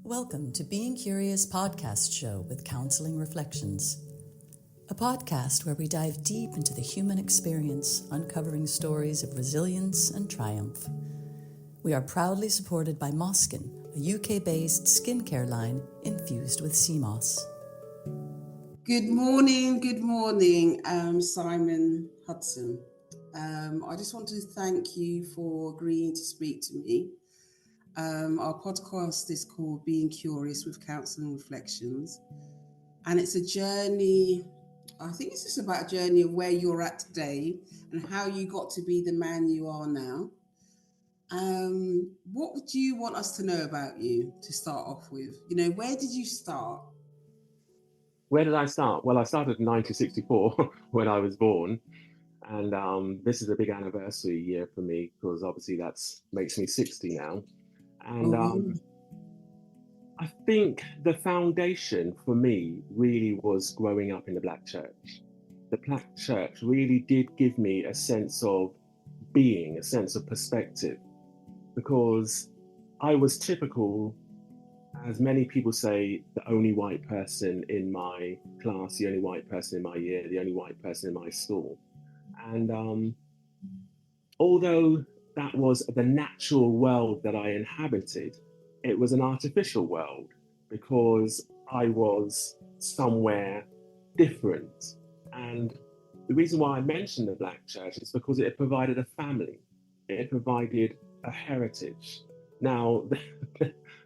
Welcome to Being Curious podcast show with Counselling Reflections, a podcast where we dive deep into the human experience, uncovering stories of resilience and triumph. We are proudly supported by Moskin, a UK-based skincare line infused with sea moss. Good morning, Simon Hudson. I just want to thank you for agreeing to speak to me. Our podcast is called Being Curious with Counselling Reflections, and it's a journey. I think it's just about a journey of where you're at today and how you got to be the man you are now. What would you want us to know about you to start off with? Where did you start? Where did I start? Well, I started in 1964 when I was born. And this is a big anniversary year for me because obviously that makes me 60 now. And I think the foundation for me really was growing up in the Black church. The Black church really did give me a sense of being, a sense of perspective, because I was typical, as many people say, the only white person in my class, the only white person in my year, the only white person in my school. And although that was the natural world that I inhabited, it was an artificial world because I was somewhere different. And the reason why I mentioned the Black church is because it provided a family. It provided a heritage. Now,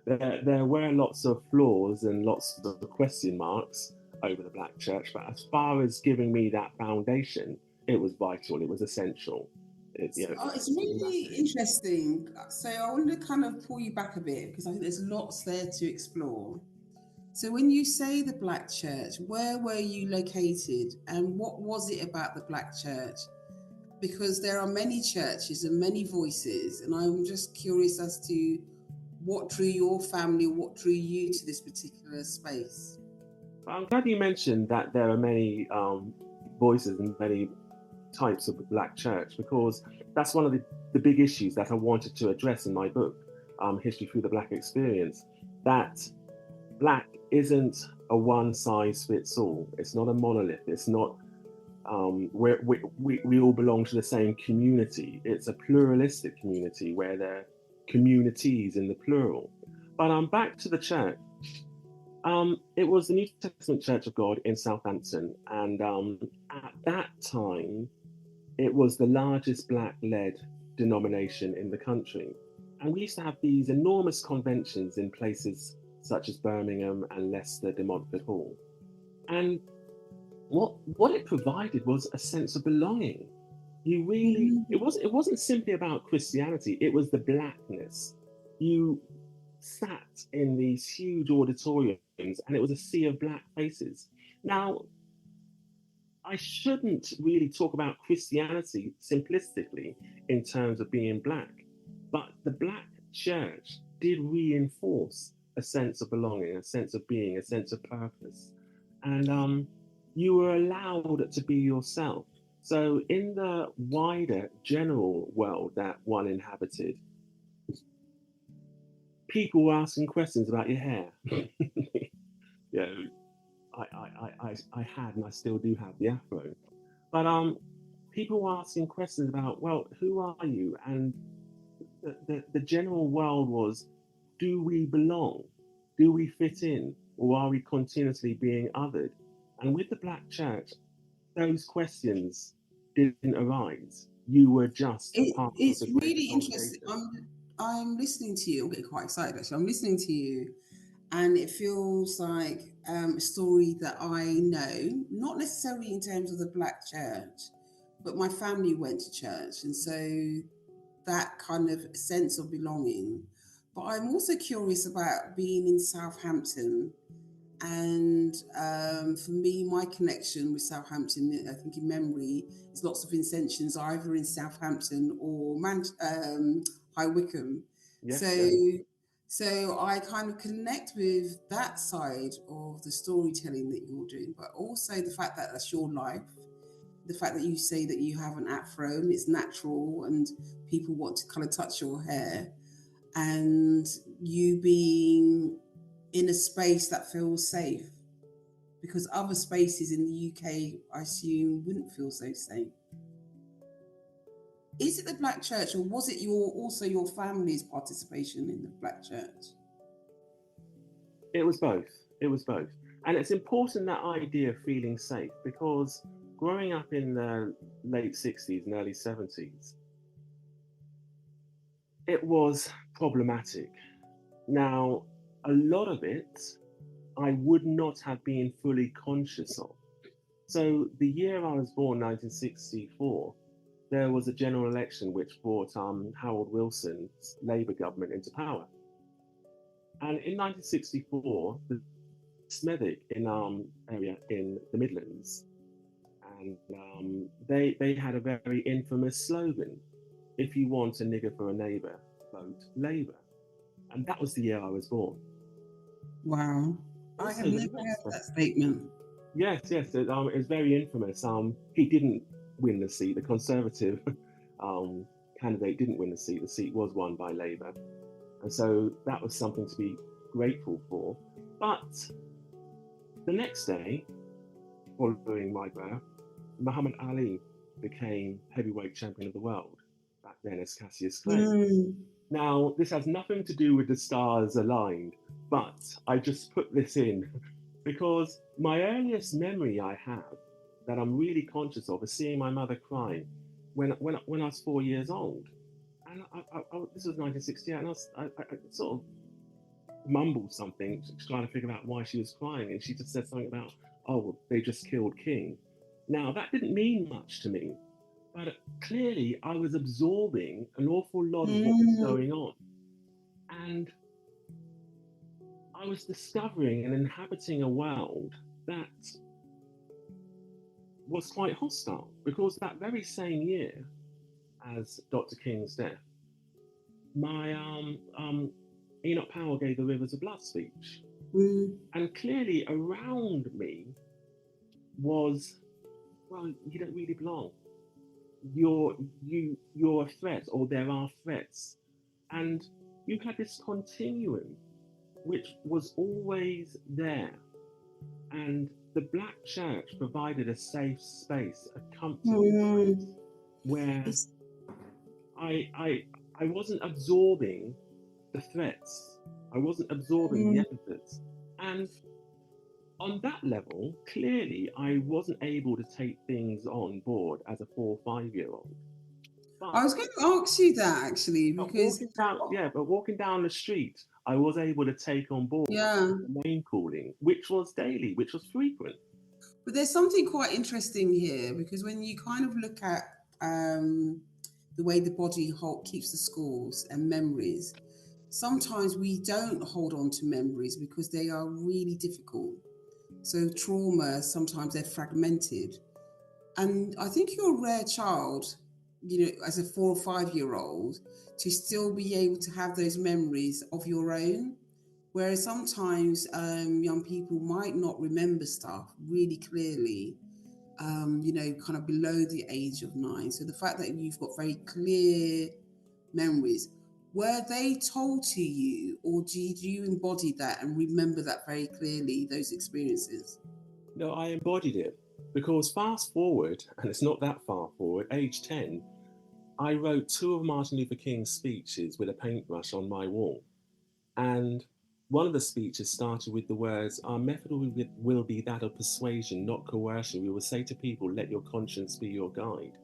there were lots of flaws and lots of question marks over the Black church, but as far as giving me that foundation, it was vital, it was essential. It's really interesting. So I want to kind of pull you back a bit because I think there's lots there to explore. So when you say the Black church, where were you located and what was it about the Black church? Because there are many churches and many voices, and I'm just curious as to what drew your family, what drew you to this particular space. I'm glad you mentioned that there are many voices and many types of the Black church, because that's one of the big issues that I wanted to address in my book, History Through the Black Experience, that Black isn't a one-size-fits-all. It's not a monolith. It's not we all belong to the same community. It's a pluralistic community where there are communities in the plural. But back to the church. It was the New Testament Church of God in Southampton, and at that time, it was the largest Black-led denomination in the country. And we used to have these enormous conventions in places such as Birmingham and Leicester de Montfort Hall. And what it provided was a sense of belonging. You really, it wasn't simply about Christianity, it was the Blackness. You sat in these huge auditoriums and it was a sea of Black faces. Now, I shouldn't really talk about Christianity simplistically in terms of being Black, but the Black church did reinforce a sense of belonging, a sense of being, a sense of purpose. And you were allowed to be yourself. So in the wider general world that one inhabited, people were asking questions about your hair. I had and I still do have the afro. But people were asking questions about, well, who are you? And the general world was, do we belong? Do we fit in? Or are we continuously being othered? And with the Black church, those questions didn't arise. You were just part it's of the really interesting. I'm listening to you. I'm getting quite excited actually. I'm listening to you, and it feels like a story that I know, not necessarily in terms of the Black church, but my family went to church, and so that kind of sense of belonging. But I'm also curious about being in Southampton. And for me, my connection with Southampton, I think in memory, is lots of incensions either in Southampton or High Wycombe. Yes, So I kind of connect with that side of the storytelling that you're doing, but also the fact that that's your life, the fact that you say that you have an afro and it's natural and people want to kind of touch your hair, and you being in a space that feels safe? Because other spaces in the UK, I assume, wouldn't feel so safe. Is it the Black church, or was it also your family's participation in the Black church? It was both. It was both. And it's important, that idea of feeling safe, because growing up in the late 60s and early 70s, it was problematic. Now, a lot of it I would not have been fully conscious of. So the year I was born, 1964, there was a general election which brought Harold Wilson's Labour government into power. And in 1964, the Smethwick area in the Midlands, and they had a very infamous slogan: "If you want a nigger for a neighbour, vote Labour." And that was the year I was born. Wow. I have never heard that statement. Yes, it was very infamous. He didn't win the seat. The Conservative candidate didn't win the seat. The seat was won by Labour. And so that was something to be grateful for. But the next day, following my birth, Muhammad Ali became heavyweight champion of the world, back then as Cassius Clay. Now, this has nothing to do with the stars aligned, but I just put this in because my earliest memory I have that I'm really conscious of is seeing my mother crying when I was 4 years old. And this was 1968, and I sort of mumbled something, trying to figure out why she was crying, and she just said something about, "Oh, they just killed King." Now, that didn't mean much to me, but clearly I was absorbing an awful lot of what was going on. And I was discovering and inhabiting a world that was quite hostile, because that very same year as Dr. King's death, my Enoch Powell gave the Rivers of Blood speech. And clearly around me was, well, you don't really belong. You're a threat, or there are threats. And you had this continuum which was always there. And the Black church provided a safe space, a comfortable place, where I wasn't absorbing the threats. I wasn't absorbing the epithets. And on that level, clearly, I wasn't able to take things on board as a 4 or 5 year old. I was going to ask you that, actually, because walking down the street, I was able to take on board the name calling, which was daily, which was frequent. But there's something quite interesting here, because when you kind of look at the way the body keeps the scores and memories, sometimes we don't hold on to memories because they are really difficult. So trauma, sometimes they're fragmented. And I think you're a rare child, as a 4 or 5 year old, to still be able to have those memories of your own. Whereas sometimes young people might not remember stuff really clearly, kind of below the age of 9. So the fact that you've got very clear memories, were they told to you, or did you embody that and remember that very clearly, those experiences? No, I embodied it, because fast forward, and it's not that far forward, age 10, I wrote 2 of Martin Luther King's speeches with a paintbrush on my wall. And one of the speeches started with the words, "Our method will be that of persuasion, not coercion. We will say to people, let your conscience be your guide."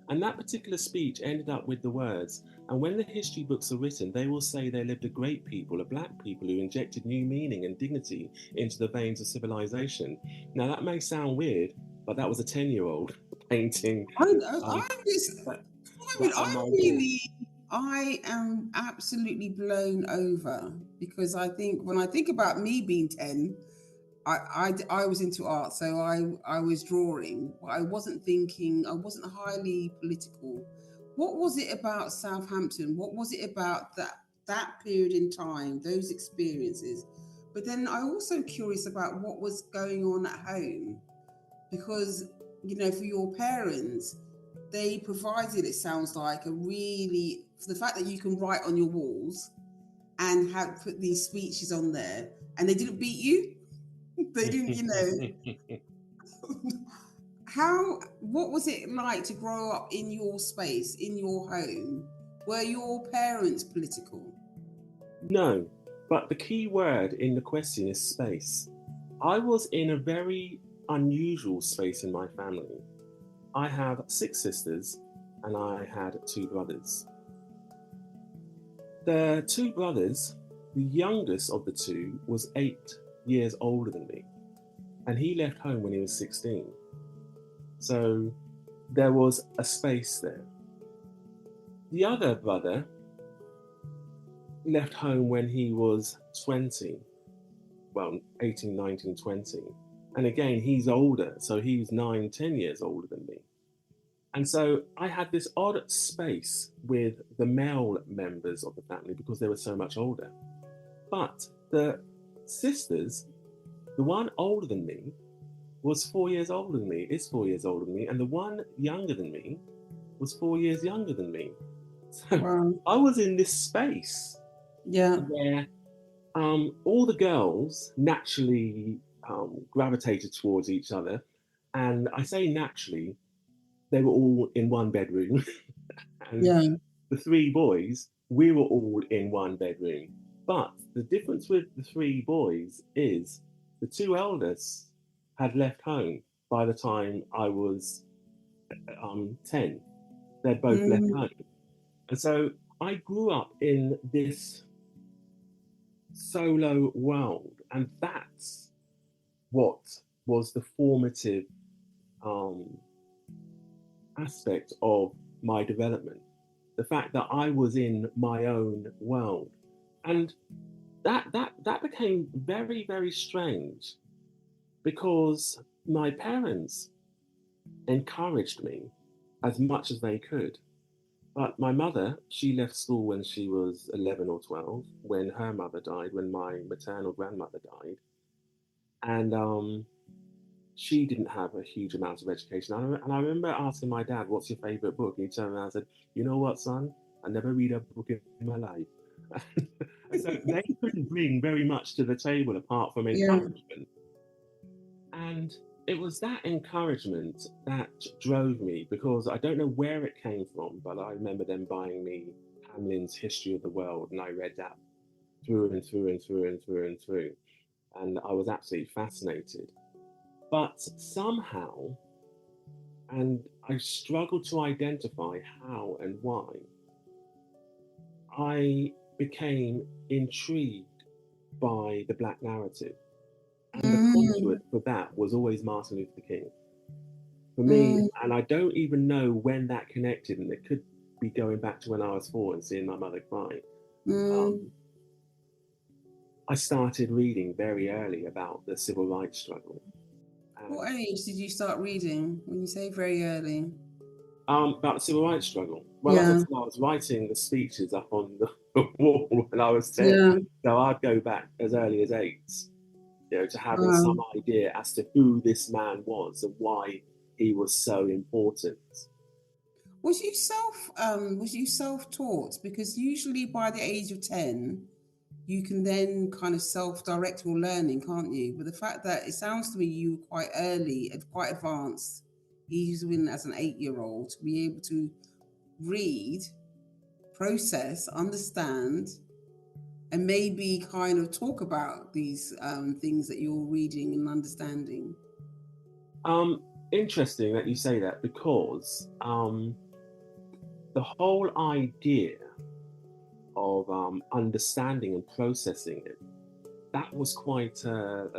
And that particular speech ended up with the words, "And when the history books are written, they will say there lived a great people, a black people who injected new meaning and dignity into the veins of civilization." Now that may sound weird, but that was a 10-year-old painting. I am absolutely blown over, because I think when I think about me being 10, I was into art, so I was drawing, but I wasn't thinking, I wasn't highly political. What was it about Southampton? What was it about that period in time, those experiences? But then I'm also curious about what was going on at home, because, for your parents, they provided, it sounds like, for the fact that you can write on your walls and have put these speeches on there, and they didn't beat you. They didn't, what was it like to grow up in your space, in your home? Were your parents political? No, but the key word in the question is space. I was in a very unusual space in my family. I have 6 sisters and I had 2 brothers. The 2 brothers, the youngest of the 2 was 8 years older than me, and he left home when he was 16. So there was a space there. The other brother left home when he was 20, well, 18, 19, 20. And again, he's older, so he's 9, 10 years older than me. And so I had this odd space with the male members of the family because they were so much older. But the sisters, the one older than me was 4 years older than me, is 4 years older than me, and the one younger than me was 4 years younger than me. So wow. I was in this space where all the girls naturally gravitated towards each other. And I say naturally, they were all in one bedroom. And the 3 boys, we were all in one bedroom. But the difference with the 3 boys is the 2 eldest had left home by the time I was 10. They'd both left home. And so I grew up in this solo world, and that's what was the formative aspect of my development. The fact that I was in my own world. And that became very, very strange because my parents encouraged me as much as they could. But my mother, she left school when she was 11 or 12, when her mother died, when my maternal grandmother died. And she didn't have a huge amount of education. And I remember asking my dad, what's your favourite book? And he turned around and said, you know what, son? I never read a book in my life. And so they couldn't bring very much to the table apart from encouragement. And it was that encouragement that drove me, because I don't know where it came from, but I remember them buying me Hamlin's History of the World, and I read that through and through and through and through and through. And I was absolutely fascinated. But somehow, and I struggled to identify how and why, I became intrigued by the Black narrative. And the conduit for that was always Martin Luther King. For me, and I don't even know when that connected, and it could be going back to when I was 4 and seeing my mother cry. I started reading very early about the civil rights struggle. What age did you start reading when you say very early? About the civil rights struggle. Well, as I said, I was writing the speeches up on the wall when I was 10. So I'd go back as early as 8. To having some idea as to who this man was and why he was so important. Was you self-taught? Because usually by the age of 10, you can then kind of self-direct your learning, can't you? But the fact that it sounds to me you were quite early and quite advanced, even as an 8-year-old, to be able to read, process, understand, and maybe kind of talk about these things that you're reading and understanding. Interesting that you say that, because the whole idea of understanding and processing it, that was quite a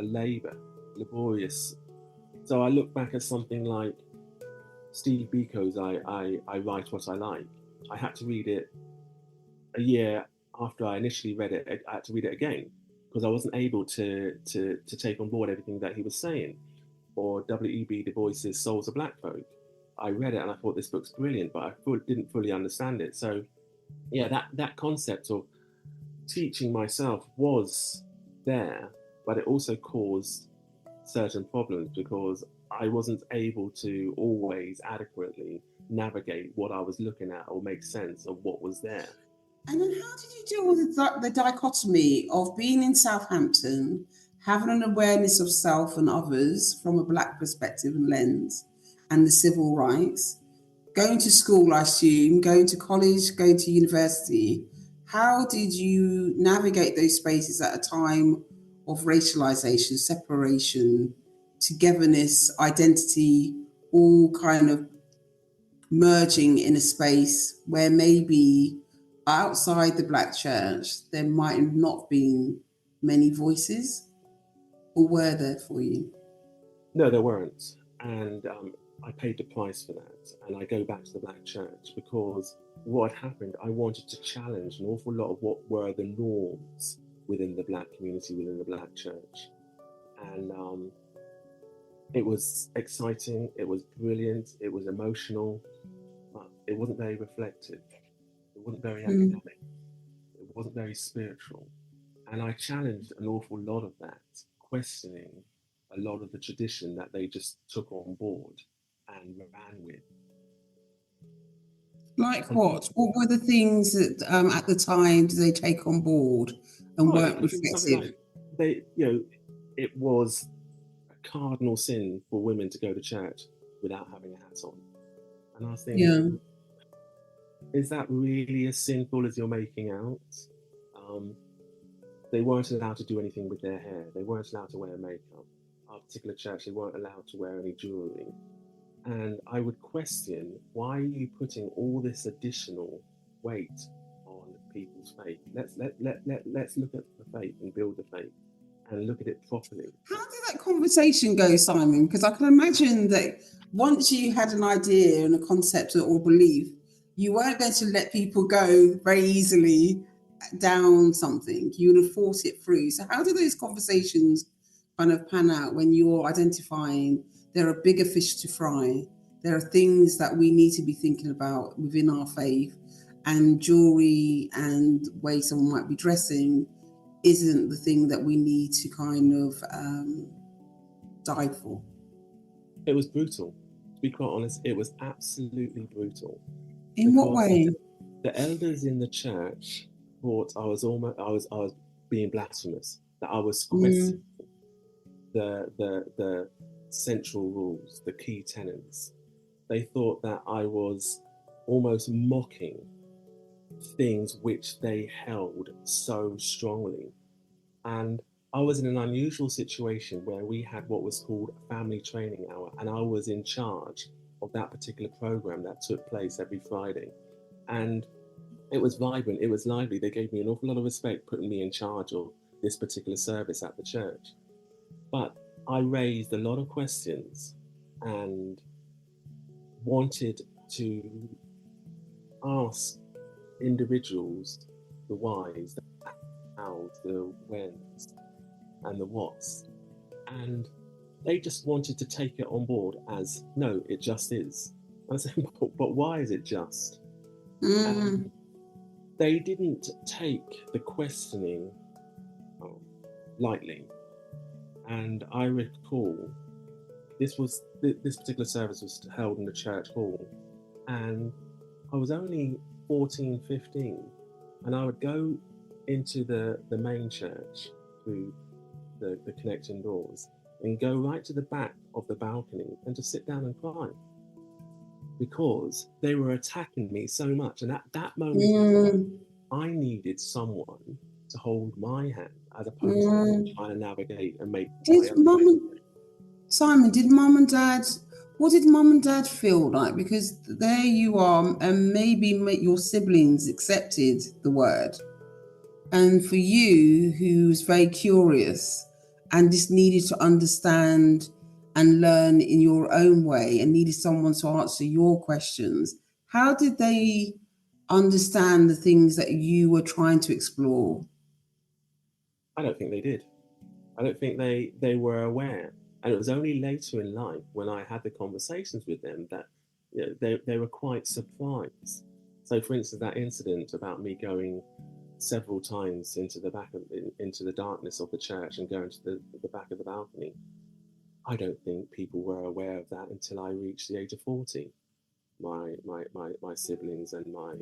laborious. So I look back at something like Steve Biko's I Write What I Like. I had to read it a year after I initially read it. I had to read it again because I wasn't able to take on board everything that he was saying. Or W.E.B. Du Bois's Souls of Black Folk. I read it and I thought this book's brilliant, but I didn't fully understand it. So yeah, that concept of teaching myself was there, but it also caused certain problems because I wasn't able to always adequately navigate what I was looking at or make sense of what was there. And then how did you deal with the dichotomy of being in Southampton, having an awareness of self and others from a Black perspective and lens, and the civil rights, going to school, I assume, going to college, going to university? How did you navigate those spaces at a time of racialization, separation, togetherness, identity, all kind of merging in a space where maybe outside the Black church there might have not been many voices, or were there for you? No, there weren't. And I paid the price for that. And I go back to the Black church because what happened, I wanted to challenge an awful lot of what were the norms within the Black community, within the Black church. And it was exciting, it was brilliant, it was emotional, but it wasn't very reflective. It wasn't very academic. It wasn't very spiritual. And I challenged an awful lot of that, questioning a lot of the tradition that they just took on board and ran with. Like what? What were the things that at the time did they take on board and weren't Something reflective? like it was a cardinal sin for women to go to church without having a hat on. And I was thinking, Yeah. is that really as sinful as you're making out? They weren't allowed to do anything with their hair. They weren't allowed to wear makeup. Our particular church, they weren't allowed to wear any jewelry. And I would question, why are you putting all this additional weight on people's faith? Let's look at the faith and build the faith and look at it properly. How did that conversation go, Simon? Because I can imagine that once you had an idea and a concept or belief, you weren't going to let people go very easily down something. You would have fought it through. So how do those conversations kind of pan out when you're identifying there are bigger fish to fry? There are things that we need to be thinking about within our faith, and jewelry and way someone might be dressing isn't the thing that we need to kind of die for. It was brutal. To be quite honest, it was absolutely brutal. In what way? The elders in the church thought I was being blasphemous, that I was questioning the central rules, the key tenets. They thought that I was almost mocking things which they held so strongly. And I was in an unusual situation where we had what was called a family training hour, and I was in charge of that particular program that took place every Friday. And it was vibrant, it was lively. They gave me an awful lot of respect putting me in charge of this particular service at the church. But I raised a lot of questions and wanted to ask individuals the whys, the hows, the whens, and the whats. And they just wanted to take it on board as, no, it just is. And I said, but why is it just? They didn't take the questioning lightly. And I recall this particular service was held in the church hall, and I was only 14, 15, and I would go into the main church through the connecting doors and go right to the back of the balcony and just sit down and cry, because they were attacking me so much. And at that moment, I needed someone to hold my hand as opposed to trying to navigate and make. Simon, what did mum and dad feel like? Because there you are, and maybe your siblings accepted the word. And for you, who was very curious and just needed to understand and learn in your own way and needed someone to answer your questions, how did they understand the things that you were trying to explore? I don't think they did. I don't think they were aware. And it was only later in life, when I had the conversations with them, that they were quite surprised. So, for instance, that incident about me going several times into the darkness of the church and going to the back of the balcony, I don't think people were aware of that until I reached the age of 40. My siblings and my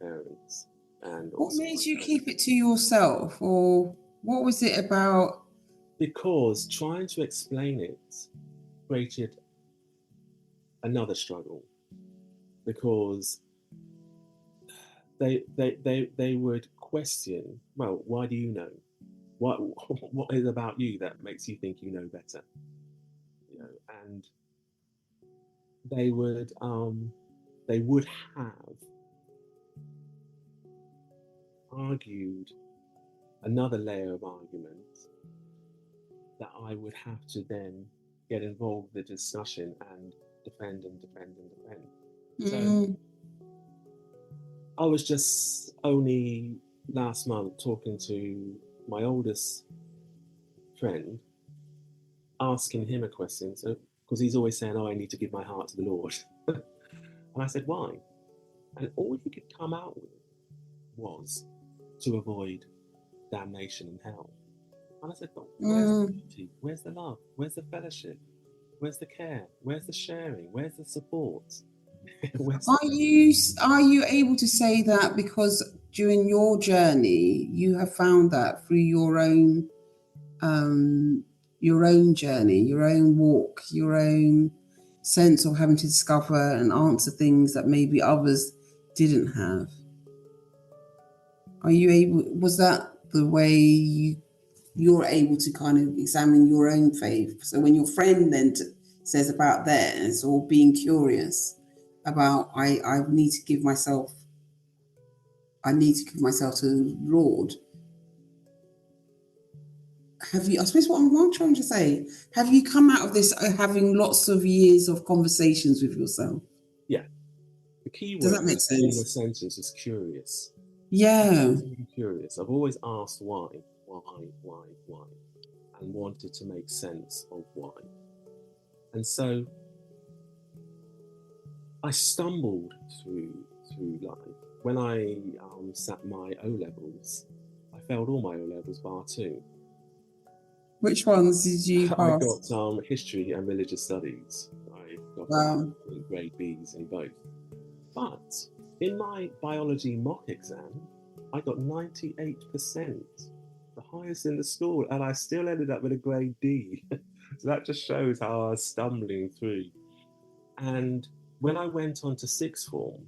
parents. And What also made you keep it to yourself, or what was it about? because trying to explain it created another struggle, because they would question, well, why do you know? What is about you that makes you think you know better? You know, and they would have argued another layer of argument that I would have to then get involved in the discussion and defend and defend and defend. So I was just only last month talking to my oldest friend, asking him a question. So, because he's always saying, "Oh, I need to give my heart to the Lord," and I said, "Why?" And all he could come out with was to avoid damnation and hell. And I said, "But where's the beauty? Where's the love? Where's the fellowship? Where's the care? Where's the sharing? Where's the support?" Are you able to say that because during your journey you have found that through your own journey, your own walk, your own sense of having to discover and answer things that maybe others didn't have? Are you able? Was that the way you're able to kind of examine your own faith? So when your friend then says about theirs, or being curious about, I need to give myself to the Lord. Have you, I suppose what I'm trying to say, have you come out of this having lots of years of conversations with yourself? Yeah. The key Does word that make in the sense? sentence is curious. Yeah. I'm curious. I've always asked why, and wanted to make sense of why. And so I stumbled through life. When I sat my O-levels, I failed all my O-levels bar 2. Which ones did you I pass? got history and religious studies. I got grade Bs in both. But in my biology mock exam, I got 98%, the highest in the school, and I still ended up with a grade D. So that just shows how I was stumbling through. And when I went on to sixth form,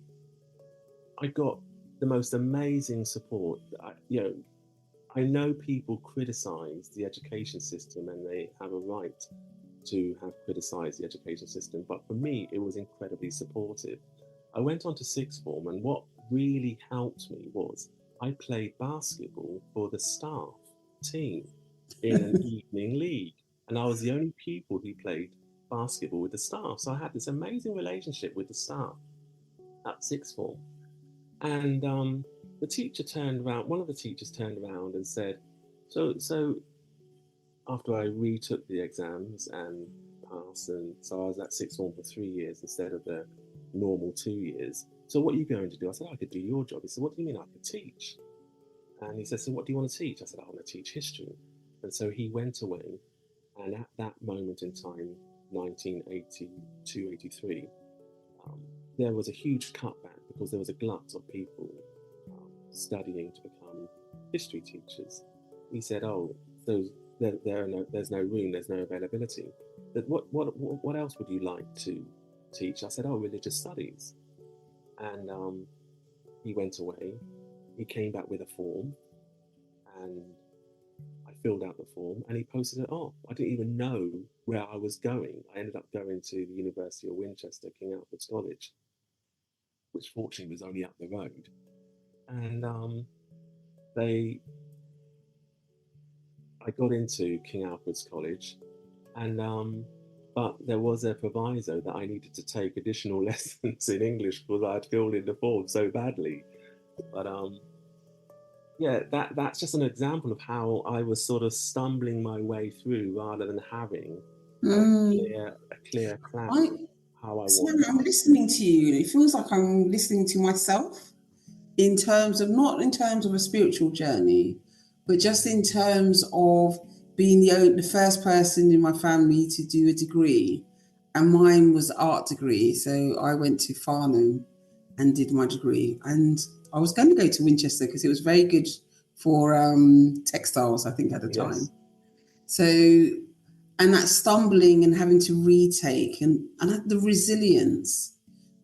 I got the most amazing support. I know people criticize the education system, and they have a right to have criticized the education system, but for me, it was incredibly supportive. I went on to sixth form, and what really helped me was I played basketball for the staff team in an evening league, and I was the only pupil who played basketball with the staff. So I had this amazing relationship with the staff at sixth form. And the teacher turned around, one of the teachers turned around and said, so after I retook the exams and passed, and so I was at sixth form for 3 years instead of the normal 2 years. So what are you going to do? I said, I could do your job. He said, what do you mean I could teach? And he said, so what do you want to teach? I said, I want to teach history. And so he went away, and at that moment in time, 1982, 83, there was a huge cutback because there was a glut of people studying to become history teachers. He said, oh, there's no room, there's no availability. But what else would you like to teach? I said, oh, religious studies. And he went away. He came back with a form, and I filled out the form, and he posted it off. I didn't even know where I was going. I ended up going to the University of Winchester, King Alfred's College, which fortunately was only up the road. And I got into King Alfred's College, and but there was a proviso that I needed to take additional lessons in English because I had filled in the form so badly. But yeah, that's just an example of how I was sort of stumbling my way through rather than having a clear plan how I wanted. I'm listening to you. It feels like I'm listening to myself not in terms of a spiritual journey, but just in terms of being the first person in my family to do a degree, and mine was art degree. So I went to Farnham and did my degree, and I was going to go to Winchester because it was very good for textiles, I think, at the time. Yes. So, and that stumbling and having to retake and the resilience,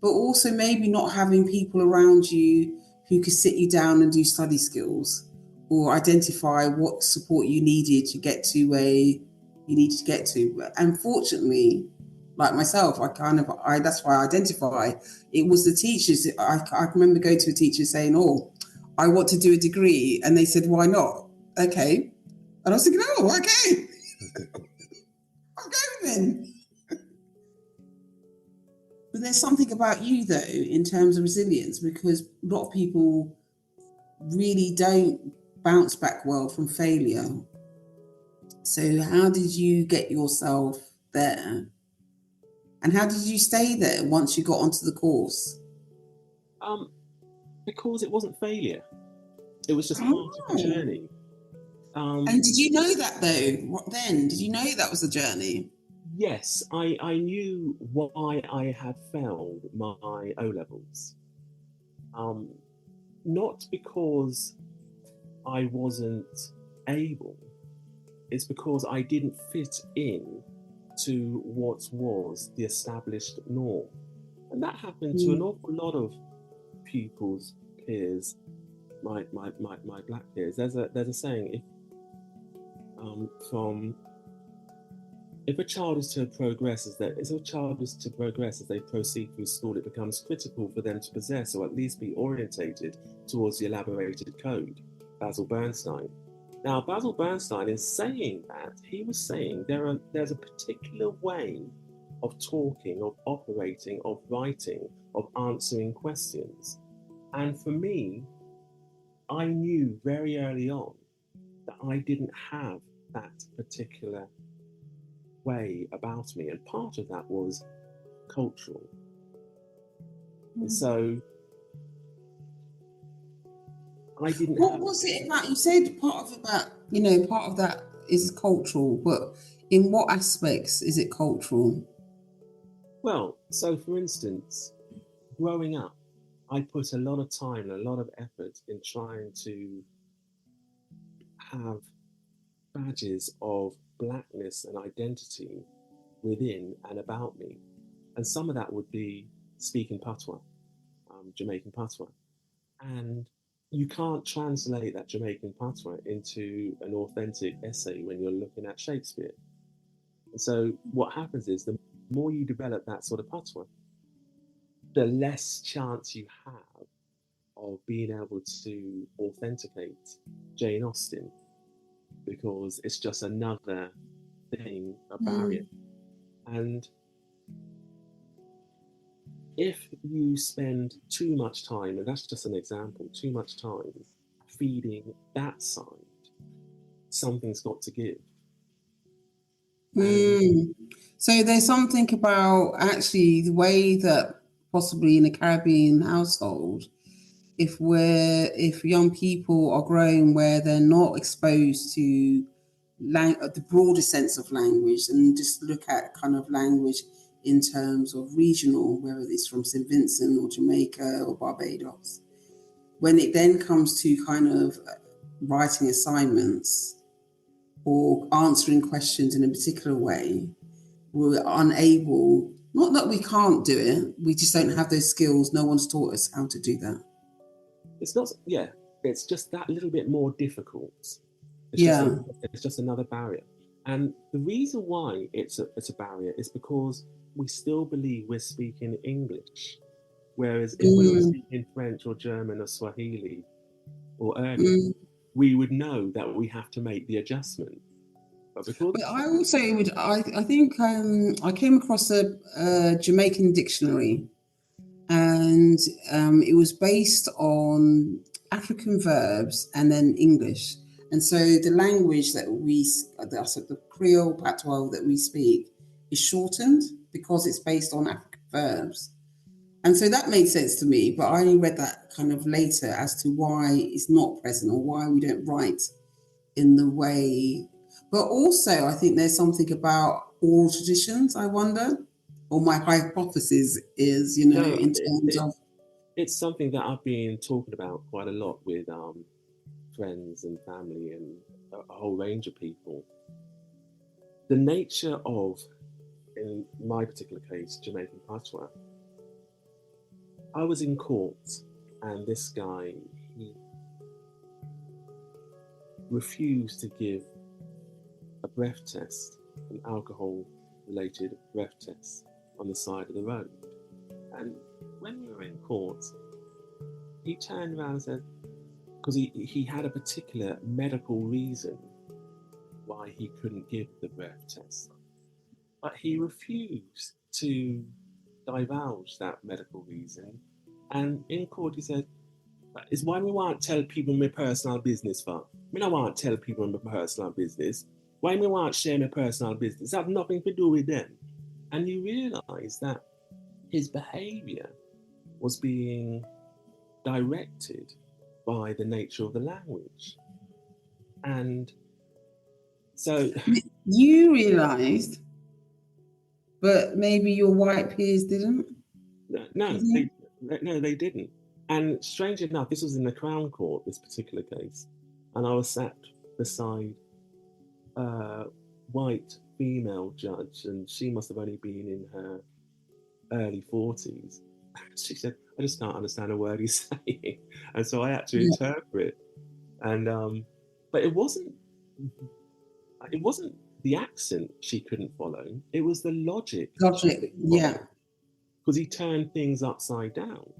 but also maybe not having people around you who could sit you down and do study skills or identify what support you needed to get to where you needed to get to. But unfortunately, like myself, I that's why I identify. It was the teachers. I remember going to a teacher saying, "Oh, I want to do a degree," and they said, "Why not?" Okay, and I was thinking, "Oh, okay, I'll go then." But there's something about you though, in terms of resilience, because a lot of people really don't bounce back well from failure. So how did you get yourself there? And how did you stay there once you got onto the course? Because it wasn't failure. It was just part of the journey. And did you know that though? What then? Did you know that was the journey? Yes, I knew why I had failed my O-levels. Not because I wasn't able, it's because I didn't fit in to what was the established norm. And that happened to an awful lot of pupils, peers, my black peers. There's a saying, if a child is to progress as they proceed through school, it becomes critical for them to possess or at least be orientated towards the elaborated code. Basil Bernstein. Now, Basil Bernstein, in saying that, he was saying there's a particular way of talking, of operating, of writing, of answering questions. And for me, I knew very early on that I didn't have that particular way about me, and part of that was cultural. And so I didn't. What was it about? You said part of that is cultural, but in what aspects is it cultural? Well, so for instance, growing up, I put a lot of time and a lot of effort in trying to have badges of blackness and identity within and about me. And some of that would be speaking patois, Jamaican patois. And you can't translate that Jamaican patois into an authentic essay when you're looking at Shakespeare. And so what happens is the more you develop that sort of patois, the less chance you have of being able to authenticate Jane Austen, because it's just another thing, a barrier. And if you spend too much time, and that's just an example, too much time feeding that side, something's got to give. So there's something about actually the way that possibly in a Caribbean household, if young people are growing where they're not exposed to the broader sense of language, and just look at kind of language in terms of regional, whether it's from St. Vincent or Jamaica or Barbados, when it then comes to kind of writing assignments or answering questions in a particular way, we're unable, not that we can't do it, we just don't have those skills. No one's taught us how to do that. It's not, it's just that little bit more difficult. It's just another barrier. And the reason why it's a barrier is because we still believe we're speaking English. Whereas if we were speaking French or German or Swahili or Urdu, we would know that we have to make the adjustment. But I think I came across a Jamaican dictionary, and it was based on African verbs and then English. And so the language that the Creole patois that we speak is shortened because it's based on African verbs. And so that made sense to me, but I only read that kind of later as to why it's not present or why we don't write in the way. But also, I think there's something about oral traditions, I wonder, or my hypothesis is, in terms of it's something that I've been talking about quite a lot with friends and family and a whole range of people. The nature of, in my particular case, Jamaican patois. I was in court, and this guy, he refused to give a breath test, an alcohol-related breath test on the side of the road. And when we were in court, he turned around and said, because he had a particular medical reason why he couldn't give the breath test, but he refused to divulge that medical reason. And in court, he said, "It's why we want to tell people my personal business for. Me not want to tell people my personal business. Why me want to share my personal business? It have nothing to do with them." And you realise that his behaviour was being directed by the nature of the language. And so you realised, but maybe your white peers didn't? No, they didn't. And strangely enough, this was in the Crown Court, this particular case, and I was sat beside a white female judge, and she must have only been in her early 40s. She said, "I just can't understand a word he's saying," and so I had to interpret. And but it wasn't the accent she couldn't follow; it was the logic. Yeah. Because he turned things upside down.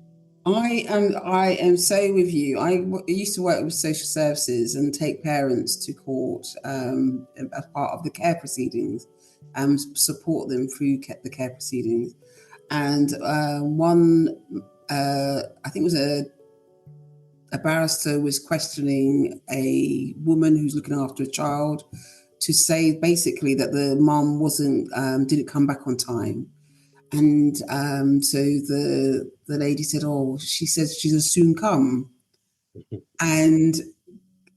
I am so with you. I used to work with social services and take parents to court as part of the care proceedings and support them through the care proceedings. And one, I think it was a barrister was questioning a woman who's looking after a child to say basically that the mum didn't come back on time. And so the lady said, "Oh, she says she'll soon come." And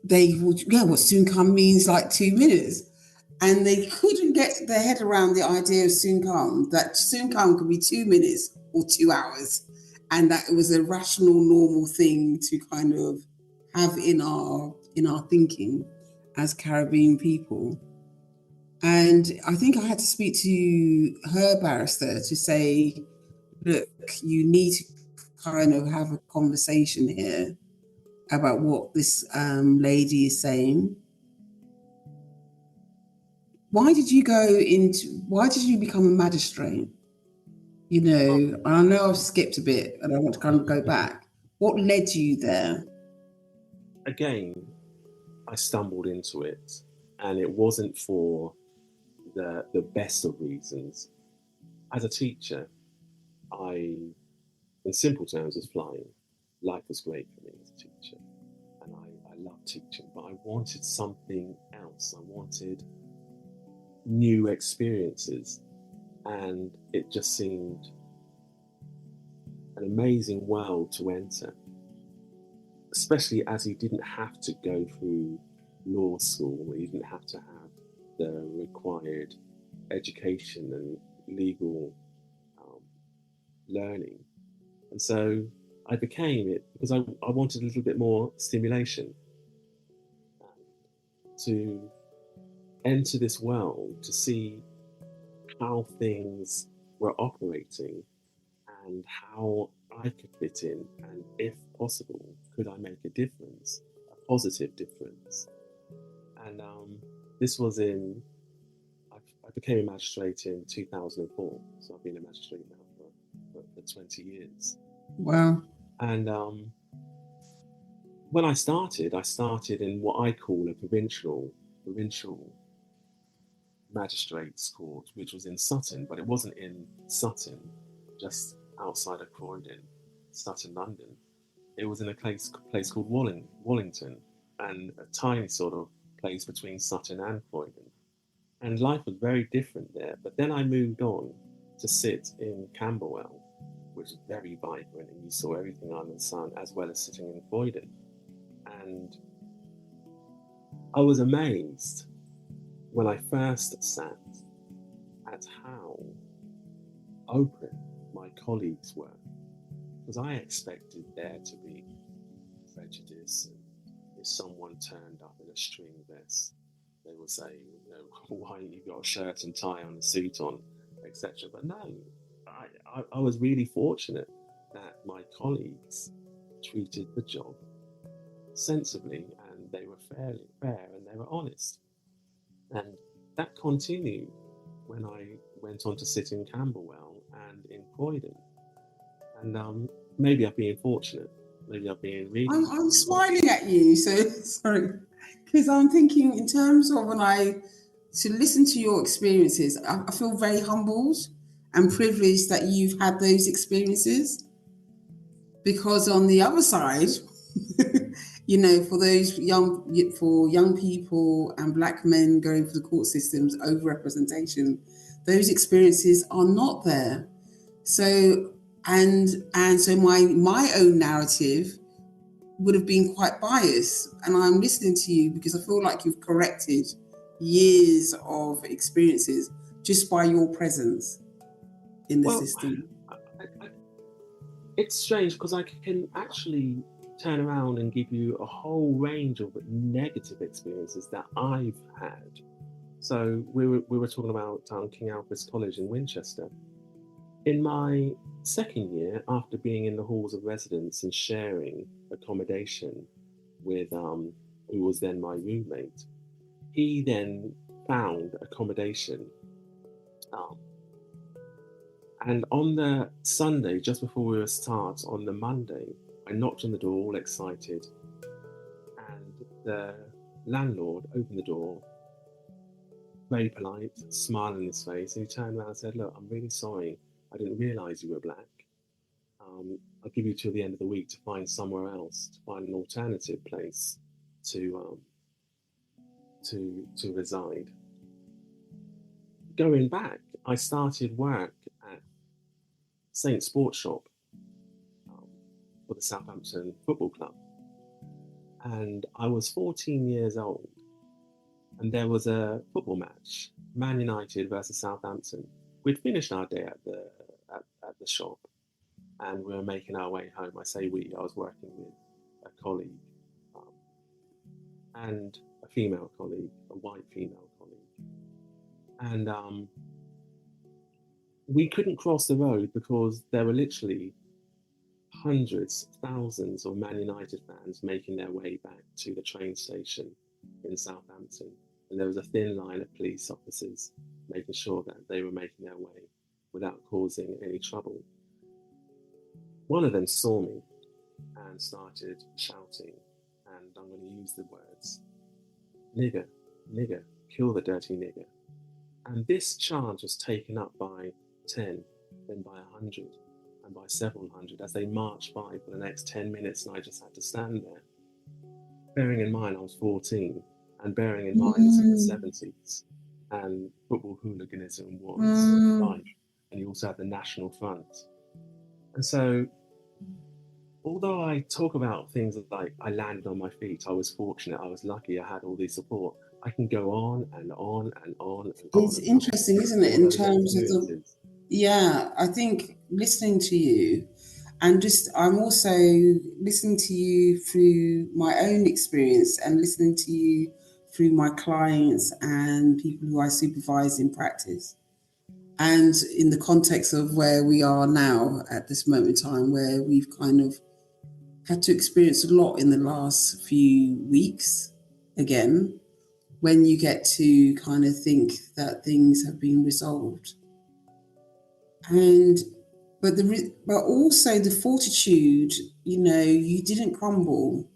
they would, what soon come means, like 2 minutes. And they couldn't get their head around the idea of soon come, that soon come could be 2 minutes or 2 hours. And that it was a rational, normal thing to kind of have in our thinking as Caribbean people. And I think I had to speak to her barrister to say, "Look, you need to kind of have a conversation here about what this lady is saying." Why did you become a magistrate? I know I've skipped a bit and I want to kind of go back. What led you there? Again, I stumbled into it, and it wasn't for the best of reasons. As a teacher, in simple terms, was flying. Life was great for me as a teacher, and I loved teaching, but I wanted something else. I wanted new experiences, and it just seemed an amazing world to enter, especially as he didn't have to go through law school. He didn't have to have the required education and legal learning. And so I became it because I wanted a little bit more stimulation to enter this world, to see how things were operating and how I could fit in, and if possible, could I make a difference, a positive difference. And this was I became a magistrate in 2004, so I've been a magistrate now for 20 years. Wow. And when I started in what I call a provincial magistrates court, which was in Sutton, but it wasn't in Sutton, just outside of Croydon, Sutton, London. It was in a place called Wallington, and a tiny sort of place between Sutton and Croydon. And life was very different there. But then I moved on to sit in Camberwell, which is very vibrant, and you saw everything under the sun, as well as sitting in Croydon. And I was amazed when I first sat at how open my colleagues were. because I expected there to be prejudice. And if someone turned up in a string vest, they will say, you know, why you got a shirt and tie on, a suit on, etc. But no, I was really fortunate that my colleagues treated the job sensibly, and they were fairly fair and they were honest. And that continued when I went on to sit in Camberwell and in Croydon. And maybe I've been fortunate. Maybe I've been really. I'm smiling at you, so sorry, because I'm thinking in terms of when to listen to your experiences, I feel very humbled and privileged that you've had those experiences. Because on the other side, you know, for young people and Black men going through the court systems, overrepresentation, those experiences are not there. So so my own narrative would have been quite biased, and I'm listening to you because I feel like you've corrected years of experiences just by your presence in the system. It's strange because I can actually turn around and give you a whole range of negative experiences that I've had. So we were talking about King Alfred's College in Winchester. In my second year, after being in the halls of residence and sharing accommodation with who was then my roommate, he then found accommodation. And on the Sunday, just before we were to start, on the Monday, I knocked on the door, all excited, and the landlord opened the door, very polite, smile on his face, and he turned around and said, "Look, I'm really sorry. I didn't realise you were Black. I'll give you till the end of the week to find somewhere else, to find an alternative place to reside." Going back, I started work at St. Sports Shop for the Southampton Football Club. And I was 14 years old. And there was a football match, Man United versus Southampton. We'd finished our day at the shop and we were making our way home. I say we, I was working with a colleague and a female colleague, a white female colleague. And we couldn't cross the road because there were literally hundreds, thousands of Man United fans making their way back to the train station in Southampton. And there was a thin line of police officers making sure that they were making their way without causing any trouble. One of them saw me and started shouting, and I'm going to use the words, "Nigger, nigger, kill the dirty nigger." And this charge was taken up by 10, then by 100, and by several hundred as they marched by for the next 10 minutes, and I just had to stand there. Bearing in mind I was 14, and bearing in mind it's in the 70s, and football hooliganism was life, and you also had the National Front. And so, although I talk about things like I landed on my feet, I was fortunate, I was lucky, I had all this support, I can go on and on and on and on. It's interesting, isn't it, in terms of I think listening to you, and I'm also listening to you through my own experience and listening to you through my clients and people who I supervise in practice. And in the context of where we are now at this moment in time, where we've kind of had to experience a lot in the last few weeks, again, when you get to kind of think that things have been resolved. But also the fortitude, you didn't crumble,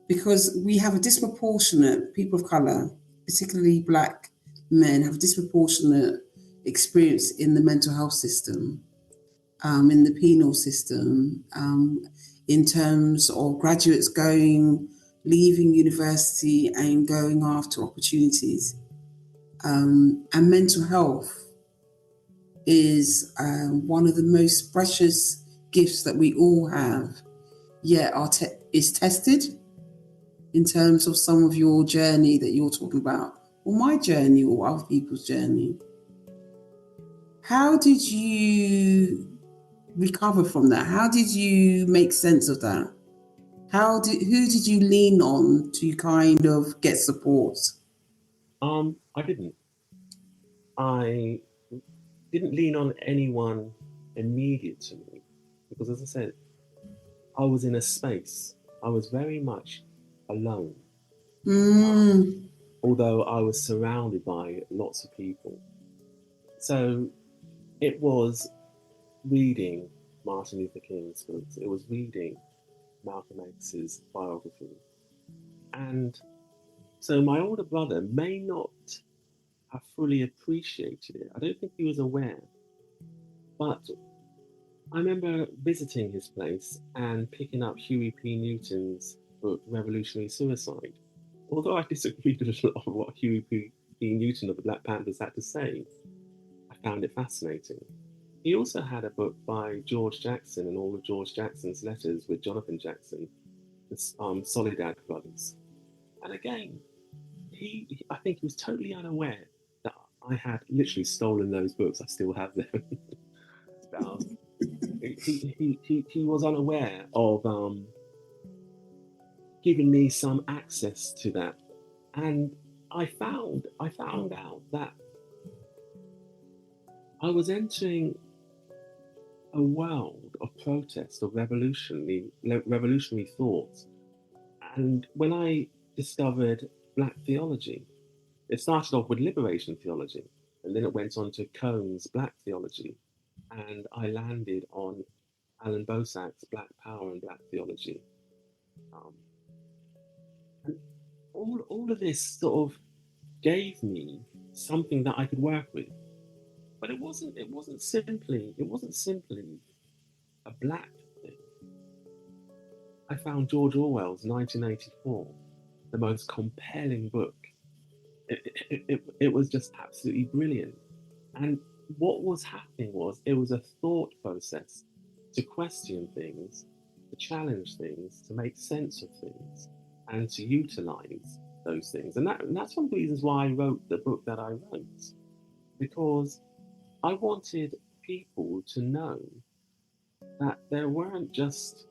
because we have a disproportionate, people of colour, particularly Black men, have a disproportionate experience in the mental health system, in the penal system, in terms of graduates leaving university and going after opportunities. And mental health is one of the most precious gifts that we all have, yet is tested in terms of some of your journey that you're talking about, or my journey, or other people's journey. How did you recover from that? How did you make sense of that? Who did you lean on to kind of get support? I didn't. I didn't lean on anyone immediate to me because, as I said, I was in a space. I was very much alone. Although I was surrounded by lots of people. So it was reading Martin Luther King's books. It was reading Malcolm X's biography. And so my older brother may not have fully appreciated it. I don't think he was aware. But I remember visiting his place and picking up Huey P. Newton's book, Revolutionary Suicide. Although I disagreed with a lot of what Huey P. Newton of the Black Panthers had to say, I found it fascinating. He also had a book by George Jackson and all of George Jackson's letters with Jonathan Jackson, the Soledad brothers. And again, I think he was totally unaware that I had literally stolen those books. I still have them. He was unaware of giving me some access to that, and I found out that I was entering a world of protest, of revolutionary thought. And when I discovered Black theology, it started off with liberation theology, and then it went on to Cone's Black theology, and I landed on Alan Bosak's Black Power and Black theology. And all of this sort of gave me something that I could work with. But it wasn't simply a Black thing. I found George Orwell's 1984 the most compelling book. It was just absolutely brilliant. And what was happening was it was a thought process to question things, to challenge things, to make sense of things, and to utilize those things. And that's one of the reasons why I wrote the book that I wrote, because I wanted people to know that there weren't just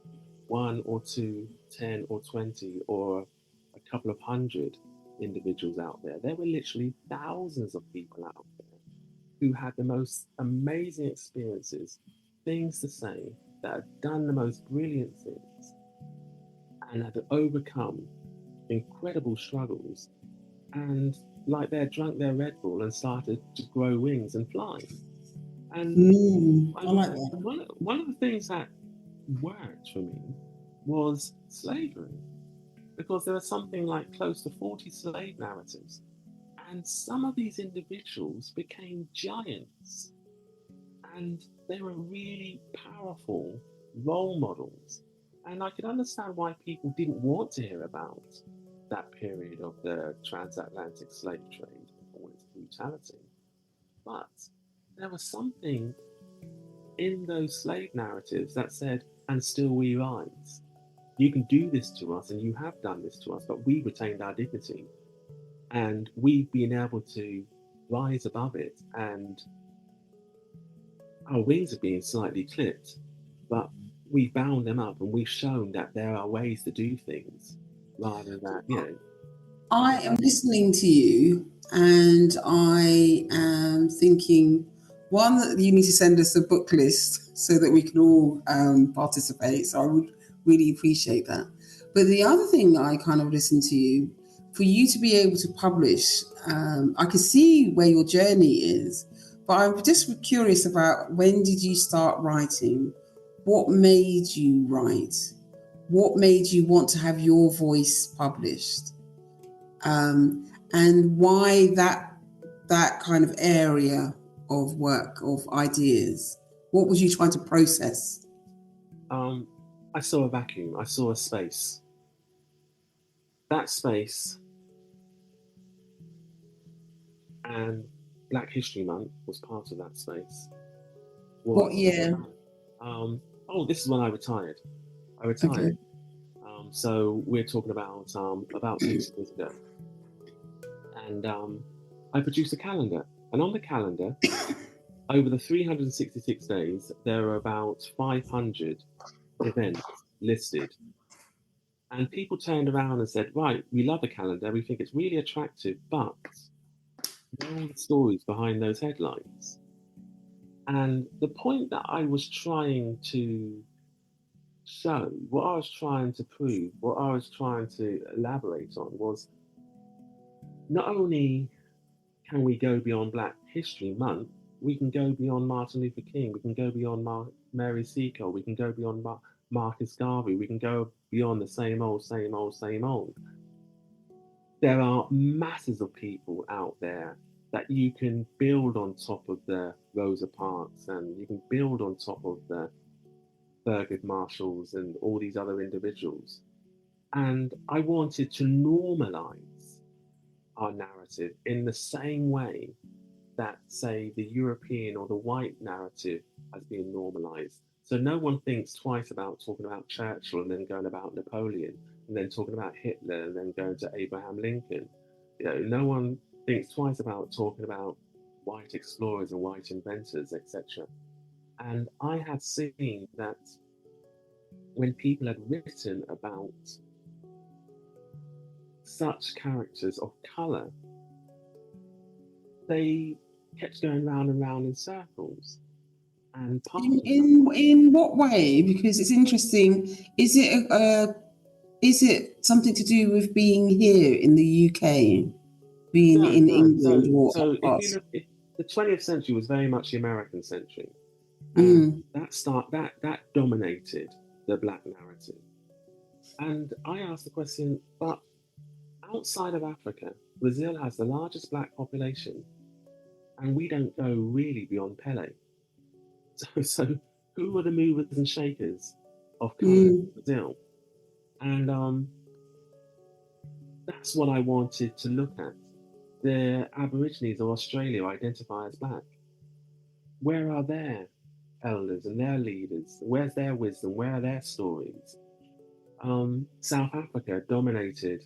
1 or 2, 10 or 20 or a couple of hundred individuals out there. There were literally thousands of people out there who had the most amazing experiences, things to say, that had done the most brilliant things and had overcome incredible struggles, and like they had drunk their Red Bull and started to grow wings and fly. And I like that. One of the things that worked for me was slavery, because there are something like close to 40 slave narratives, and some of these individuals became giants, and they were really powerful role models. And I could understand why people didn't want to hear about that period of the transatlantic slave trade and all its brutality. But there was something in those slave narratives that said, and still we rise. You can do this to us, and you have done this to us, but we retained our dignity. And we've been able to rise above it, and our wings have been slightly clipped, but we've bound them up, and we've shown that there are ways to do things rather than, I am listening to you, and I am thinking, one, that you need to send us a book list so that we can all participate. So I would really appreciate that. But the other thing I kind of listen to you, for you to be able to publish, I can see where your journey is, but I'm just curious about, when did you start writing? What made you write? What made you want to have your voice published? And why that kind of area of work, of ideas? What was you trying to process? I saw a vacuum. I saw a space. That space, and Black History Month was part of that space. What year? This is when I retired. Okay. So we're talking about 6 years ago. And I produced a calendar. And on the calendar, over the 366 days, there are about 500 events listed. And people turned around and said, right, we love the calendar, we think it's really attractive, but know the stories behind those headlines. And the point that I was trying to show, what I was trying to prove, what I was trying to elaborate on was not only can we go beyond Black History Month, we can go beyond Martin Luther King, we can go beyond Mary Seacole, we can go beyond Marcus Garvey, we can go beyond the same old, same old, same old. There are masses of people out there that you can build on top of the Rosa Parks, and you can build on top of the Thurgood Marshalls and all these other individuals. And I wanted to normalize our narrative in the same way that, say, the European or the white narrative has been normalized. So no one thinks twice about talking about Churchill and then going about Napoleon and then talking about Hitler and then going to Abraham Lincoln. You know, no one thinks twice about talking about white explorers and white inventors, etc. And I had seen that when people had written about such characters of colour, they kept going round and round in circles. And in what way? Because it's interesting. Is it something to do with being here in the UK, being in England, so if you look, the 20th century was very much the American century, that dominated the Black narrative. And I asked the question, but outside of Africa, Brazil has the largest Black population, and we don't go really beyond Pele. So who are the movers and shakers of colour in Brazil? And that's what I wanted to look at. The Aborigines of Australia identify as Black. Where are their elders and their leaders? Where's their wisdom? Where are their stories? South Africa dominated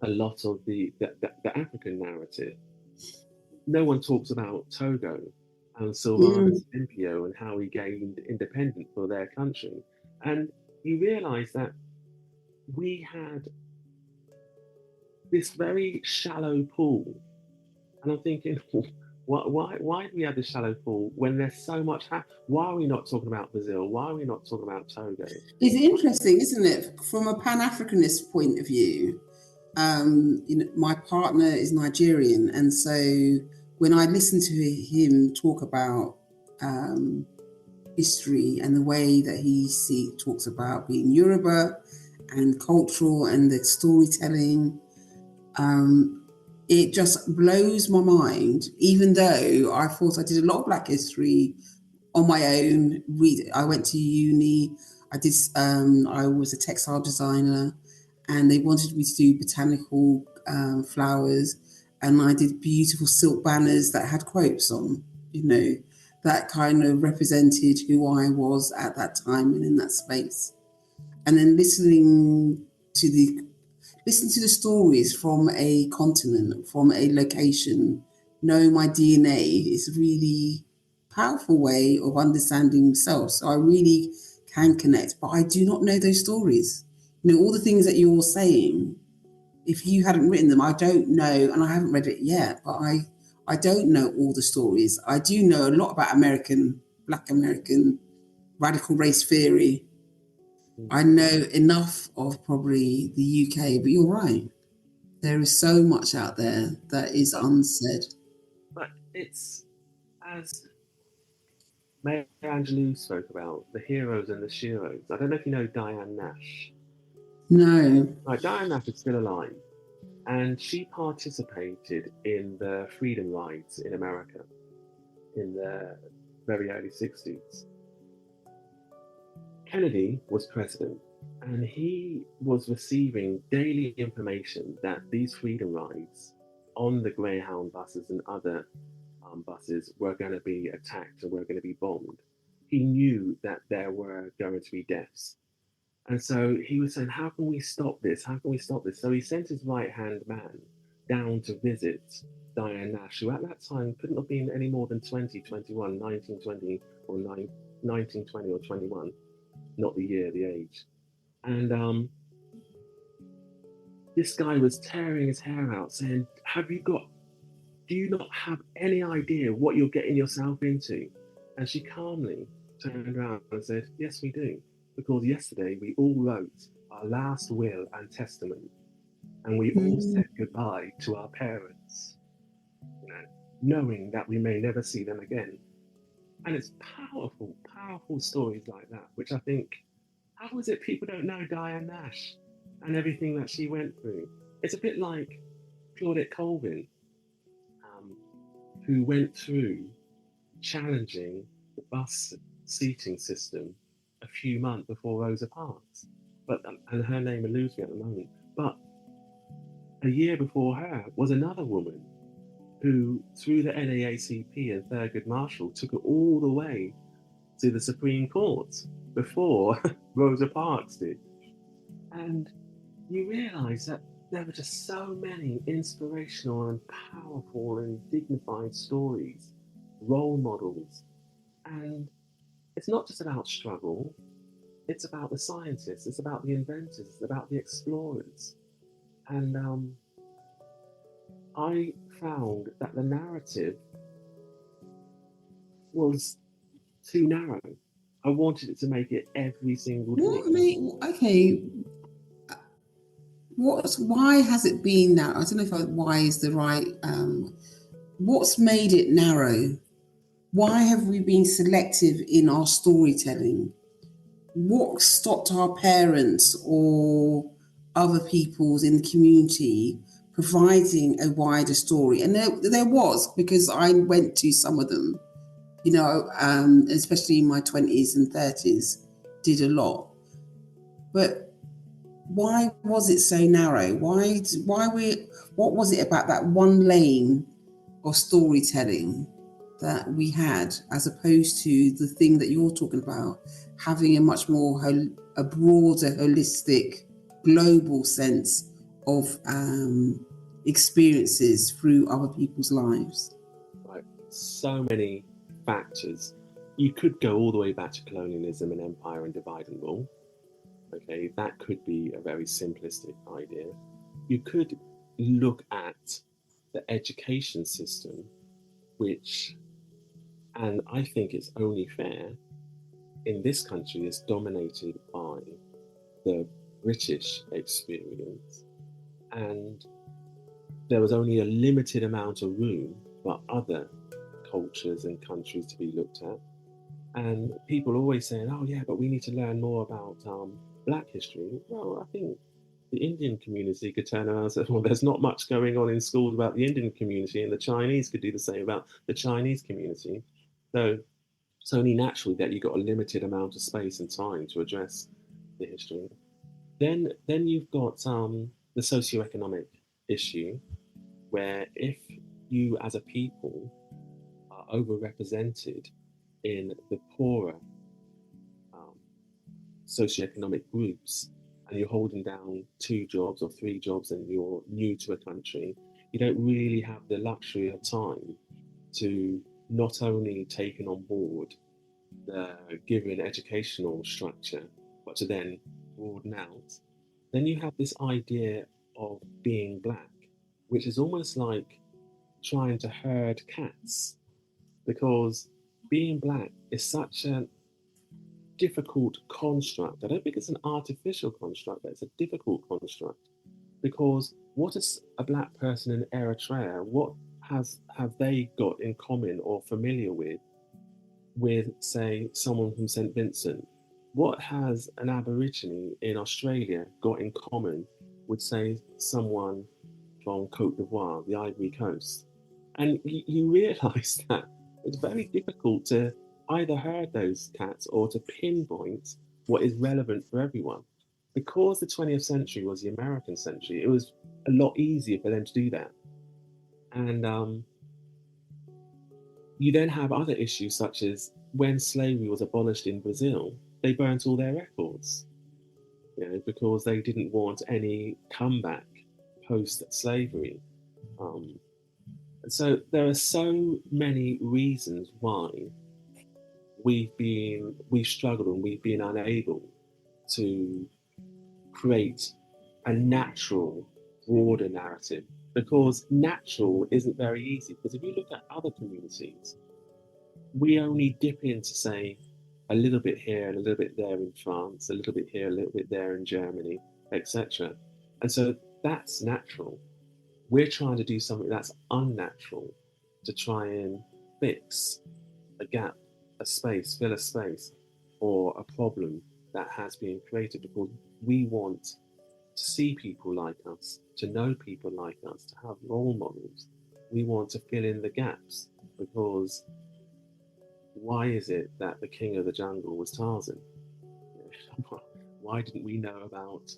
a lot of the African narrative. No one talks about Togo and Sylvanus Olympio and how he gained independence for their country. And you realise that we had this very shallow pool. And I'm thinking, why do we have this shallow pool when there's so much? Why are we not talking about Brazil? Why are we not talking about Togo? It's interesting, isn't it? From a Pan-Africanist point of view, my partner is Nigerian, and so when I listen to him talk about history and the way that he talks about being Yoruba and cultural and the storytelling, it just blows my mind, even though I thought I did a lot of Black history on my own. I went to uni, I was a textile designer, and they wanted me to do botanical flowers, and I did beautiful silk banners that had quotes on, that kind of represented who I was at that time and in that space. And then listen to the stories from a continent, from a location, knowing my DNA is a really powerful way of understanding self. So I really can connect, but I do not know those stories. All the things that you're saying, if you hadn't written them, I don't know, and I haven't read it yet, but I don't know all the stories. I do know a lot about Black American radical race theory. I know enough of probably the UK, but you're right. There is so much out there that is unsaid. But it's, as Maya Angelou spoke about, the heroes and the sheroes. I don't know if you know Diane Nash. No. Right, Diane Nash is still alive, and she participated in the freedom rides in America in the very early 60s. Kennedy was president, and he was receiving daily information that these freedom rides on the Greyhound buses and other buses were going to be attacked and were going to be bombed. He knew that there were going to be deaths. And so he was saying, how can we stop this? How can we stop this? So he sent his right-hand man down to visit Diane Nash, who at that time couldn't have been any more than 20, 21, 19, 20, or 19, 20 or 21, not the year, the age. And this guy was tearing his hair out saying, do you not have any idea what you're getting yourself into? And she calmly turned around and said, yes, we do. Because yesterday we all wrote our last will and testament, and we all said goodbye to our parents, knowing that we may never see them again. And it's powerful, powerful stories like that, which I think, how is it people don't know Diane Nash and everything that she went through? It's a bit like Claudette Colvin, who went through challenging the bus seating system a few months before Rosa Parks. And her name eludes me at the moment. But a year before her was another woman who, through the NAACP and Thurgood Marshall, took it all the way to the Supreme Court before Rosa Parks did. And you realise that there were just so many inspirational and powerful and dignified stories, role models. And it's not just about struggle, it's about the scientists, it's about the inventors, it's about the explorers. And I found that the narrative was too narrow. I wanted it to make it every single day. Why has it been narrow? I don't know if why is the right. What's made it narrow? Why have we been selective in our storytelling? What stopped our parents or other peoples in the community providing a wider story? And there was, because I went to some of them, especially in my 20s and 30s, did a lot. But why was it so narrow? What was it about that one lane of storytelling that we had, as opposed to the thing that you're talking about, having a much more, a broader, holistic, global sense of experiences through other people's lives? Right. So many factors. You could go all the way back to colonialism and empire and divide and rule. Okay, that could be a very simplistic idea. You could look at the education system, which, and I think it's only fair, in this country is dominated by the British experience, and there was only a limited amount of room for other cultures and countries to be looked at. And people always saying, oh yeah, but we need to learn more about Black history. Well, I think the Indian community could turn around and say, well, there's not much going on in schools about the Indian community, and the Chinese could do the same about the Chinese community. So it's only natural that you've got a limited amount of space and time to address the history. Then you've got the socioeconomic issue, where if you as a people are overrepresented in the poorer socioeconomic groups, and you're holding down 2 jobs or 3 jobs and you're new to a country, you don't really have the luxury of time to not only take on board the given educational structure, but to then broaden out. Then you have this idea of being Black, which is almost like trying to herd cats, because being Black is such a difficult construct. I don't think it's an artificial construct, but it's a difficult construct, because what is a Black person in Eritrea, what have they got in common or familiar with say someone from St. Vincent? What has an Aborigine in Australia got in common with say someone from Côte d'Ivoire, the Ivory Coast? And you realise that it's very difficult to either herd those cats or to pinpoint what is relevant for everyone. Because the 20th century was the American century, it was a lot easier for them to do that. And you then have other issues, such as when slavery was abolished in Brazil, they burnt all their records, because they didn't want any comeback post-slavery. And so there are so many reasons why we've struggled and we've been unable to create a natural, broader narrative, because natural isn't very easy. Because if you look at other communities, we only dip into, say, a little bit here and a little bit there in France, a little bit here, a little bit there in Germany, etc. And so that's natural. We're trying to do something that's unnatural to try and fix a gap, a space, fill a space, or a problem that has been created, because we want to see people like us, to know people like us, to have role models. We want to fill in the gaps, because why is it that the king of the jungle was Tarzan? Why didn't we know about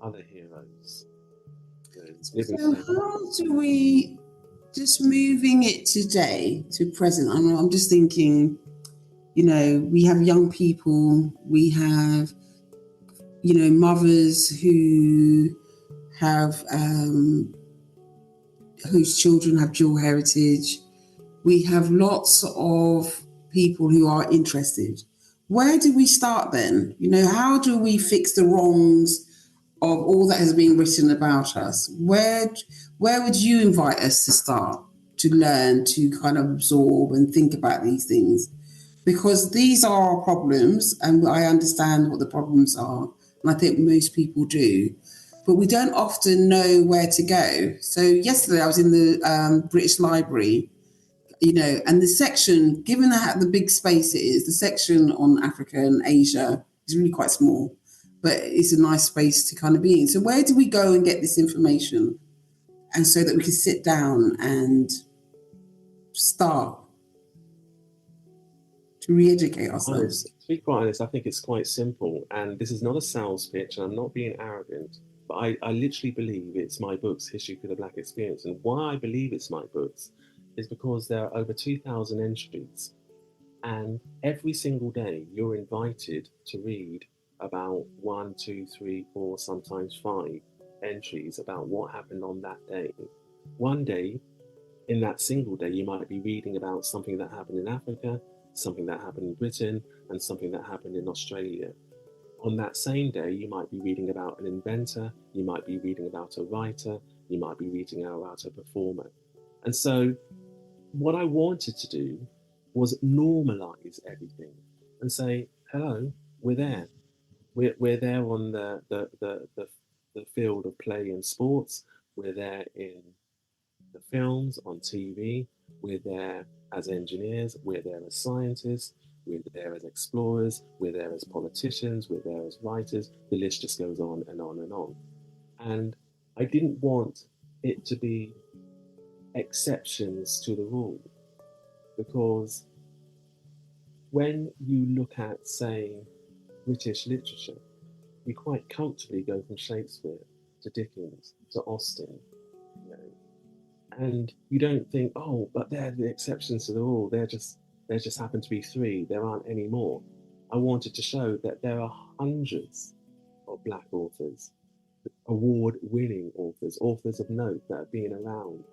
other heroes? So how do we, just moving it today to present, I'm just thinking, we have young people, we have, mothers who have, whose children have dual heritage. We have lots of people who are interested. Where do we start then? How do we fix the wrongs of all that has been written about us? Where would you invite us to start, to learn, to kind of absorb and think about these things? Because these are our problems, and I understand what the problems are, and I think most people do, but we don't often know where to go. So yesterday I was in the British Library, and the section, given the big space it is, the section on Africa and Asia is really quite small, but it's a nice space to kind of be in. So where do we go and get this information? And so that we can sit down and start to re-educate ourselves. To be quite honest, I think it's quite simple. And this is not a sales pitch, and I'm not being arrogant, but I literally believe it's my books, History for the Black Experience. And why I believe it's my books is because there are over 2,000 entries. And every single day you're invited to read about 1, 2, 3, 4, sometimes 5 entries about what happened on that day. One day, in that single day, you might be reading about something that happened in Africa, something that happened in Britain, and something that happened in Australia. On that same day, you might be reading about an inventor, you might be reading about a writer, you might be reading about a performer. And so what I wanted to do was normalize everything and say, hello, we're there. We're there on the field of play and sports. We're there in the films, on TV. We're there as engineers. We're there as scientists. We're there as explorers. We're there as politicians. We're there as writers. The list just goes on and on and on. And I didn't want it to be exceptions to the rule, because when you look at, say, British literature, you quite comfortably go from Shakespeare to Dickens to Austen, and you don't think, oh, but they're the exceptions to the rule. There just happen to be 3. There aren't any more. I wanted to show that there are hundreds of Black authors, award-winning authors of note that have been around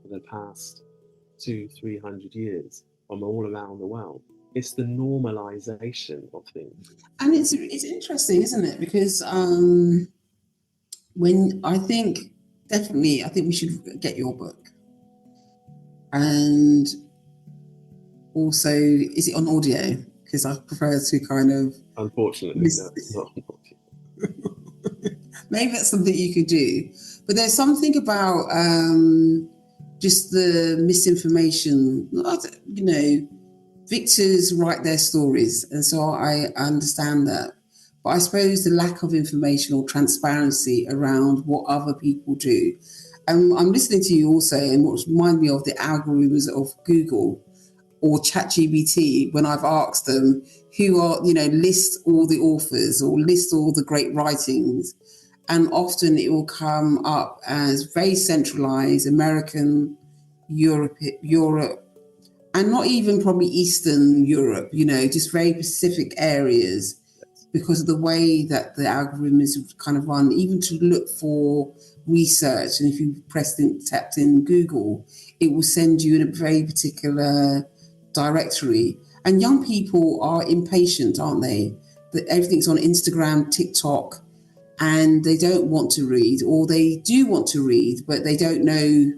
for the past 200-300 years from all around the world. It's the normalization of things. And it's interesting, isn't it? Because I think we should get your book. And also, is it on audio? Because I prefer to kind of... Unfortunately, no, it's not on audio. Maybe that's something you could do. But there's something about just the misinformation. Victors write their stories, and so I understand that. But I suppose the lack of information or transparency around what other people do. And I'm listening to you also, and what reminds me of the algorithms of Google or ChatGPT, when I've asked them who are, list all the authors or list all the great writings. And often it will come up as very centralized, American, Europe, and not even probably Eastern Europe, just very specific areas, because of the way that the algorithm is kind of run, even to look for research, and if you tapped in Google, it will send you in a very particular directory. And young people are impatient, aren't they? That everything's on Instagram, TikTok, and they don't want to read, or they do want to read, but they don't know,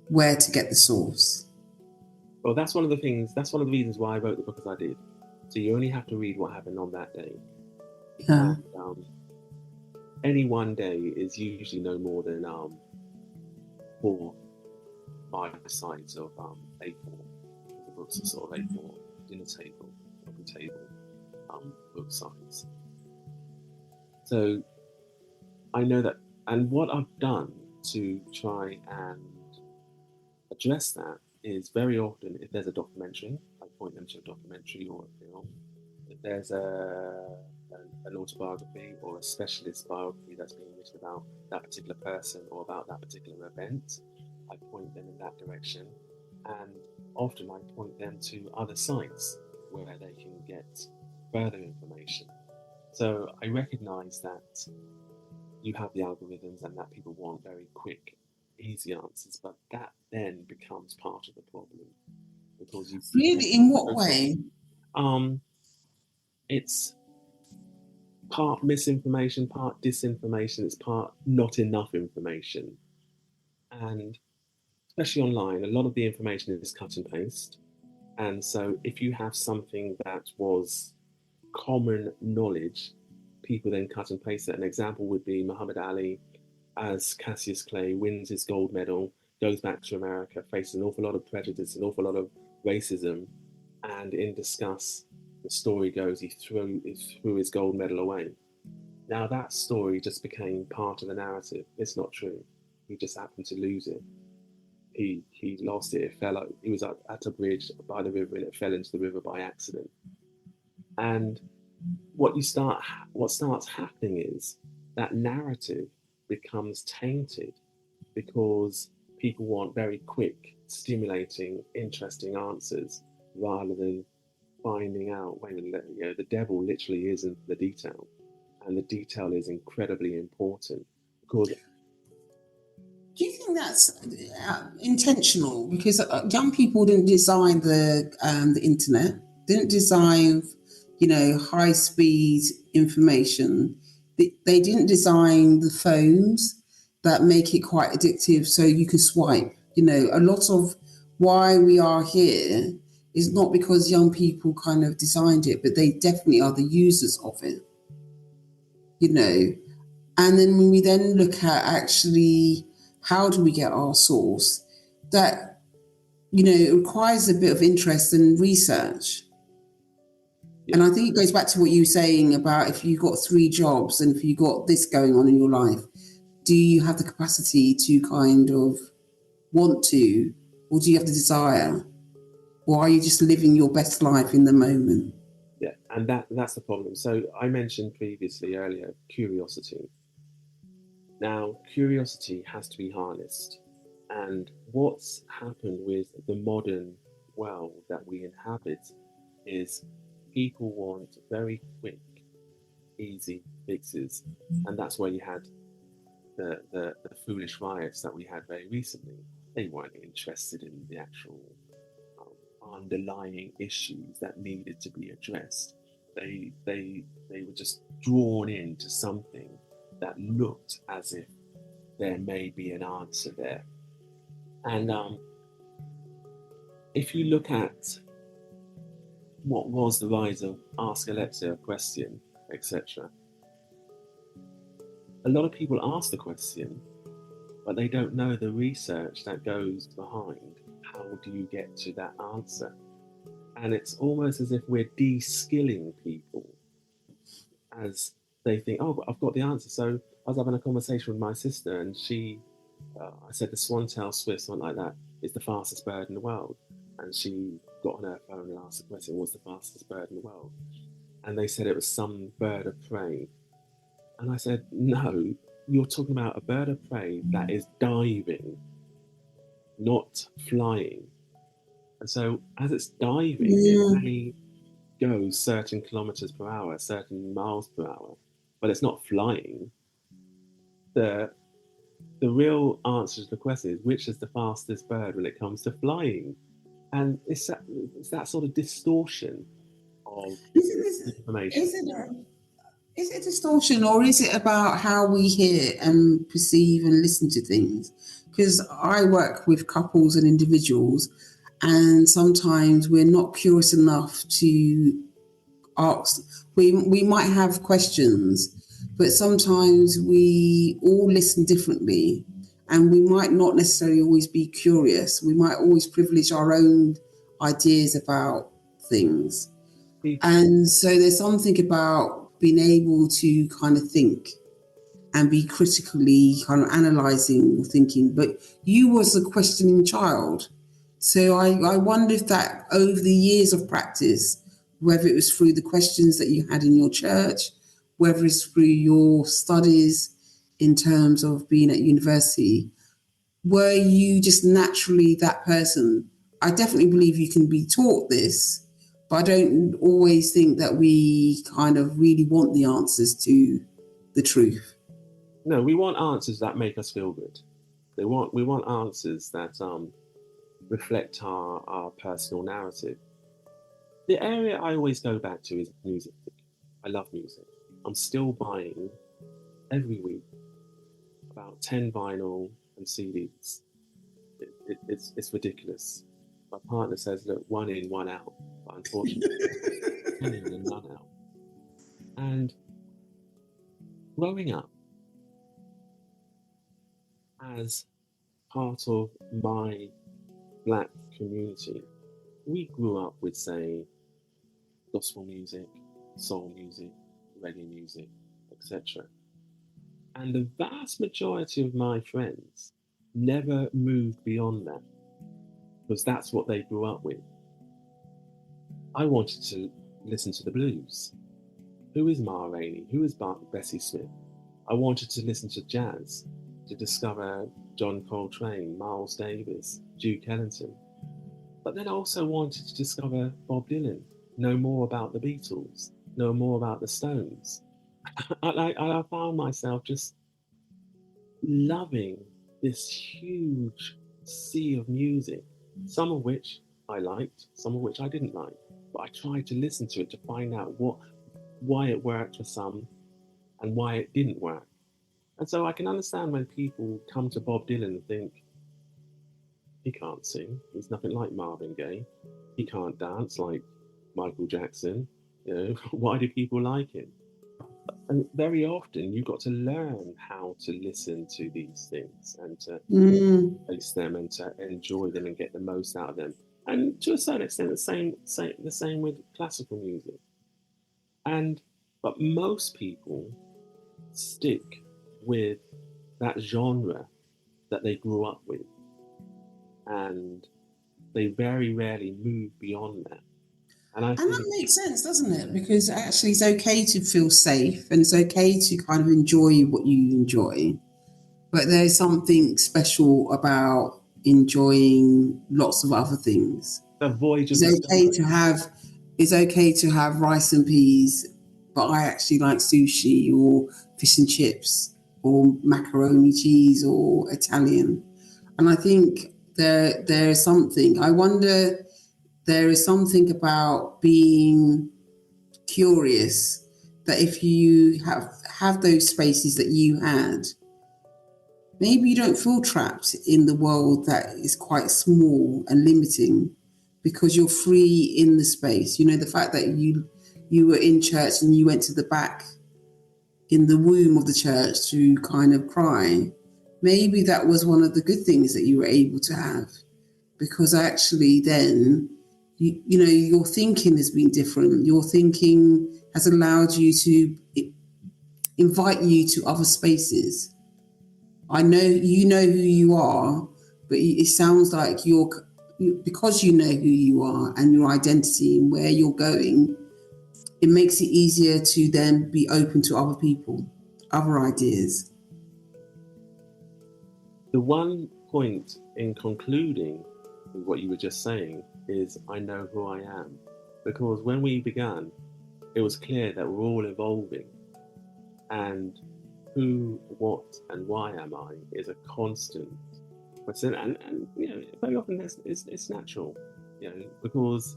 where to get the source. Well, that's one of the reasons why I wrote the book as I did. So you only have to read what happened on that day. Yeah. And, any one day is usually no more than 4, 5 sides of A4. The books are sort of A4, dinner table, coffee table, book size. So I know that, and what I've done to try and address that is very often, if there's a documentary, I point them to a documentary or a film. If there's an autobiography or a specialist biography that's being written about that particular person or about that particular event, I point them in that direction. And often I point them to other sites where they can get further information. So I recognize that you have the algorithms and that people want very quick, easy answers, but that then becomes part of the problem, because you Really, in what way? It's part misinformation, part disinformation, it's part not enough information. And especially online, a lot of the information is cut and paste. And so if you have something that was common knowledge, people then cut and paste it. An example would be Muhammad Ali, as Cassius Clay wins his gold medal, goes back to America, faces an awful lot of prejudice, an awful lot of racism, and in disgust, the story goes he threw his gold medal away. Now that story just became part of the narrative. It's not true. He just happened to lose it. He lost it. It fell out. He was at a bridge by the river and it fell into the river by accident. And what starts happening is that narrative becomes tainted because people want very quick, stimulating, interesting answers rather than finding out, wait a minute, the devil literally is in the detail, and the detail is incredibly important. Because do you think that's intentional? Because young people didn't design the internet, didn't design, high speed information. They didn't design the phones that make it quite addictive, so you can swipe. A lot of why we are here is not because young people kind of designed it, but they definitely are the users of it. And then when we then look at actually how do we get our source, that, it requires a bit of interest and research. Yeah. And I think it goes back to what you were saying about if you've got 3 jobs and if you've got this going on in your life, do you have the capacity to kind of want to, or do you have the desire? Or are you just living your best life in the moment? Yeah, and that's the problem. So I mentioned previously earlier, curiosity. Now, curiosity has to be harnessed. And what's happened with the modern world that we inhabit is people want very quick, easy fixes. And that's where you had the foolish riots that we had very recently. They weren't interested in the actual underlying issues that needed to be addressed. They were just drawn into something that looked as if there may be an answer there. And if you look at what was the rise of Ask Alexa a question, etc., a lot of people ask the question, but they don't know the research that goes behind. How do you get to that answer? And it's almost as if we're de-skilling people as they think, oh, I've got the answer. So I was having a conversation with my sister and I said the swan-tailed Swiss, something like that, is the fastest bird in the world. And she got on her phone and asked the question, what's the fastest bird in the world? And they said it was some bird of prey. And I said, no, you're talking about a bird of prey that is diving, not flying. And so as it's diving, it may go certain kilometers per hour, certain miles per hour, but it's not flying. the real answer to the question is, which is the fastest bird when it comes to flying? And it's that sort of distortion of information. Is it distortion, or is it about how we hear and perceive and listen to things? Because I work with couples and individuals, and sometimes we're not curious enough to ask. We might have questions, but sometimes we all listen differently, and we might not necessarily always be curious. We might always privilege our own ideas about things. And so there's something about being able to kind of think and be critically kind of analysing your thinking. But you was a questioning child. So I wonder if that over the years of practice, whether it was through the questions that you had in your church, whether it's through your studies in terms of being at university, were you just naturally that person? I definitely believe you can be taught this, but I don't always think that we kind of really want the answers to the truth. No, we want answers that make us feel good. We want answers that reflect our personal narrative. The area I always go back to is music. I love music. I'm still buying every week about 10 vinyl and CDs. It's ridiculous. My partner says, look, one in, one out. But unfortunately, 10 in and none out. And growing up as part of my Black community, we grew up with, say, gospel music, soul music, reggae music, etc. And the vast majority of my friends never moved beyond that, because that's what they grew up with. I wanted to listen to the blues. Who is Ma Rainey? Who is Bessie Smith? I wanted to listen to jazz, to discover John Coltrane, Miles Davis, Duke Ellington. But then I also wanted to discover Bob Dylan, know more about the Beatles, know more about the Stones. I found myself just loving this huge sea of music, some of which I liked, some of which I didn't like. But I tried to listen to it to find out why it worked for some and why it didn't work. And so I can understand when people come to Bob Dylan and think, he can't sing, he's nothing like Marvin Gaye, he can't dance like Michael Jackson, why do people like him? And very often you've got to learn how to listen to these things and to face them and to enjoy them and get the most out of them. And to a certain extent, the same with classical music. But most people stick with that genre that they grew up with, and they very rarely move beyond that. And that makes sense, doesn't it? Because actually it's okay to feel safe and it's okay to kind of enjoy what you enjoy. But there's something special about enjoying lots of other things. It's okay to have rice and peas, but I actually like sushi or fish and chips or macaroni cheese or Italian. And I think there is something. I wonder, there is something about being curious that if you have those spaces that you had, maybe you don't feel trapped in the world that is quite small and limiting because you're free in the space. The fact that you were in church and you went to the back in the womb of the church to kind of cry. Maybe that was one of the good things that you were able to have, because actually then, your thinking has been different. Your thinking has allowed you to invite you to other spaces. I know you know who you are, but it sounds like because you know who you are and your identity and where you're going, it makes it easier to then be open to other people, other ideas. The one point in concluding with what you were just saying is, I know who I am. Because when we began, it was clear that we're all evolving. And who, what, and why am I is a constant question, and very often it's natural, because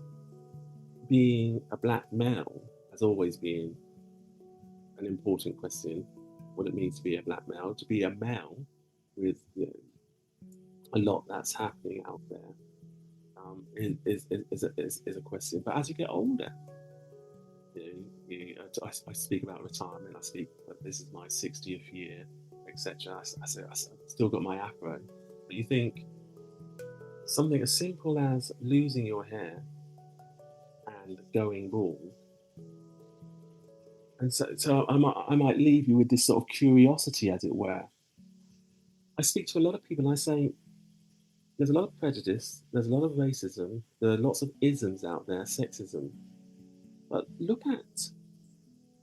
being a black male has always been an important question. What it means to be a black male, to be a male with a lot that's happening out there, is a question. But as you get older, I speak about retirement. I speak that this is my 60th year, etc. I still got my afro, but you think something as simple as losing your hair and going bald. And so I might leave you with this sort of curiosity, as it were. I speak to a lot of people and I say, there's a lot of prejudice, there's a lot of racism, there are lots of isms out there, sexism. But look at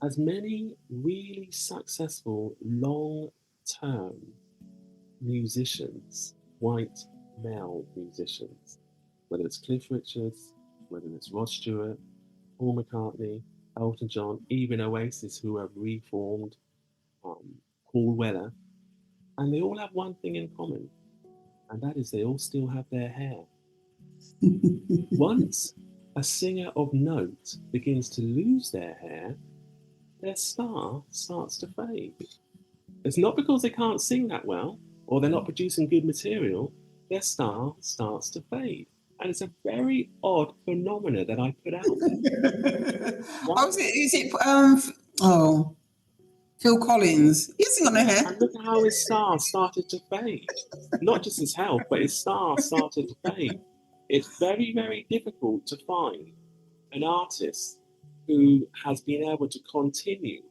as many really successful long-term musicians, white male musicians, whether it's Cliff Richards, whether it's Rod Stewart, Paul McCartney, Elton John, even Oasis, who have reformed, Paul Weller, and they all have one thing in common, and that is they all still have their hair. Once a singer of note begins to lose their hair, their star starts to fade. It's not because they can't sing that well or they're not producing good material, their star starts to fade. And it's a very odd phenomena that I put out there. Phil Collins? He's singing on the hair. And look at how his star started to fade. Not just his health, but his star started to fade. It's very, very difficult to find an artist who has been able to continue,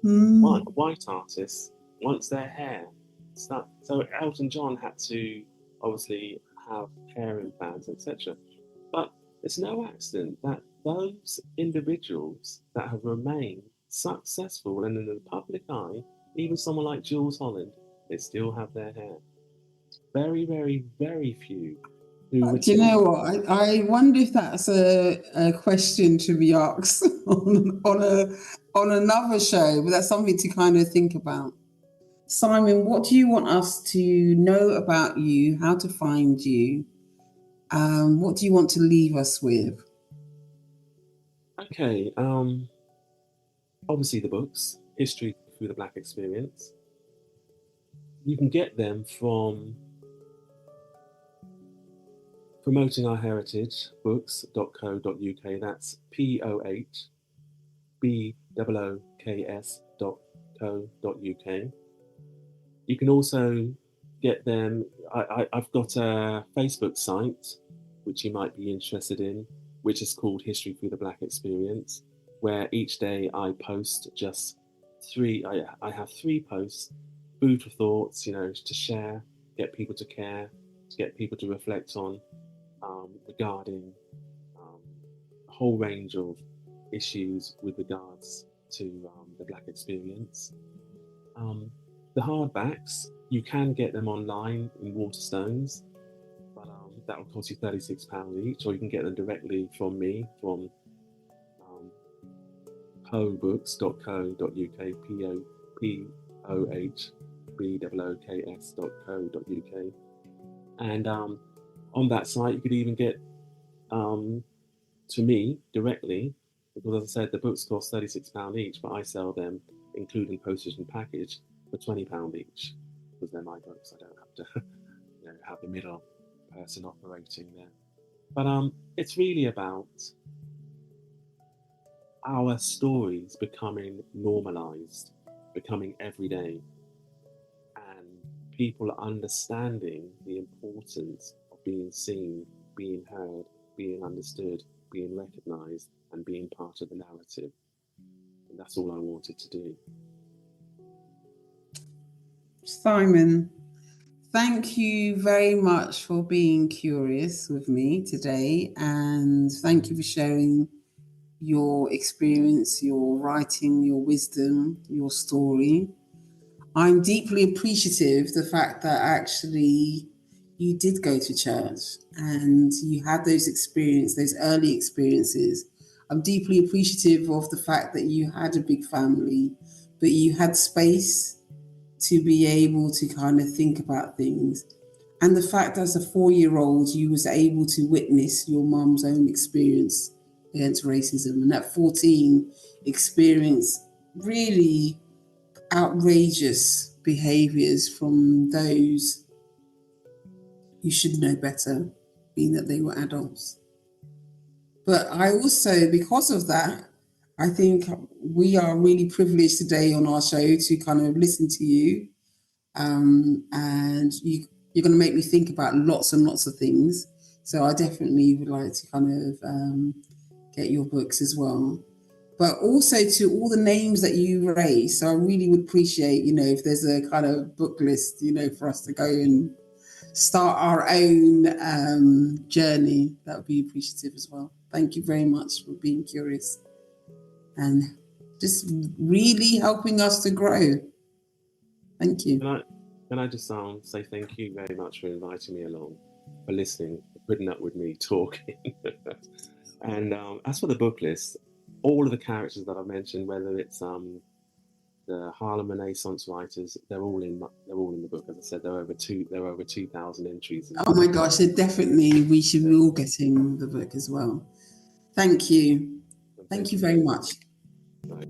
white artists, once their hair starts. So Elton John had to obviously have hair implants, etc. But it's no accident that those individuals that have remained successful and in the public eye, even someone like Jules Holland, they still have their hair. Very, very, very few. Do you know what? I wonder if that's a question to be asked on another show, but that's something to kind of think about. Simon, what do you want us to know about you? How to find you? What do you want to leave us with? Okay, obviously the books, History Through the Black Experience. You can get them from Promoting Our Heritage books.co.uk. That's POHBOOKS.co.uk. You can also get them. I've got a Facebook site which you might be interested in, which is called History Through the Black Experience, where each day I post just three. I have 3 posts, food for thoughts, to share, get people to care, to get people to reflect on, regarding a whole range of issues with regards to the Black experience. The hardbacks, you can get them online in Waterstones, but that will cost you £36 each, or you can get them directly from me from pobooks.co.uk, POHBOOKS.co.uk. And on that site, you could even get to me directly, because as I said, the books cost £36 each, but I sell them, including postage and package, for £20 each, because they're my books. I don't have to have the middle person operating there. But it's really about our stories becoming normalized, becoming everyday, and people understanding the importance of being seen, being heard, being understood, being recognized, and being part of the narrative. And that's all I wanted to do. Simon, thank you very much for being curious with me today, and thank you for sharing your experience, your writing, your wisdom, your story. I'm deeply appreciative of the fact that actually you did go to church and you had those experiences, those early experiences. I'm deeply appreciative of the fact that you had a big family, but you had space to be able to kind of think about things. And the fact as a 4-year-old, you was able to witness your mum's own experience against racism. And at 14, experience really outrageous behaviours from those who should know better, being that they were adults. But I also, because of that, I think we are really privileged today on our show to kind of listen to you. And you're going to make me think about lots and lots of things. So I definitely would like to kind of get your books as well. But also to all the names that you raised. So I really would appreciate, if there's a kind of book list, for us to go and start our own journey. That would be appreciative as well. Thank you very much for being curious and just really helping us to grow. Thank you. Can I just say thank you very much for inviting me along, for listening, for putting up with me talking. And as for the book list, all of the characters that I mentioned, whether it's the Harlem Renaissance writers, they're all in the book. As I said, there are over 2,000 entries. Oh my gosh, so definitely we should be all getting the book as well. Thank you. Thank you very much. Right.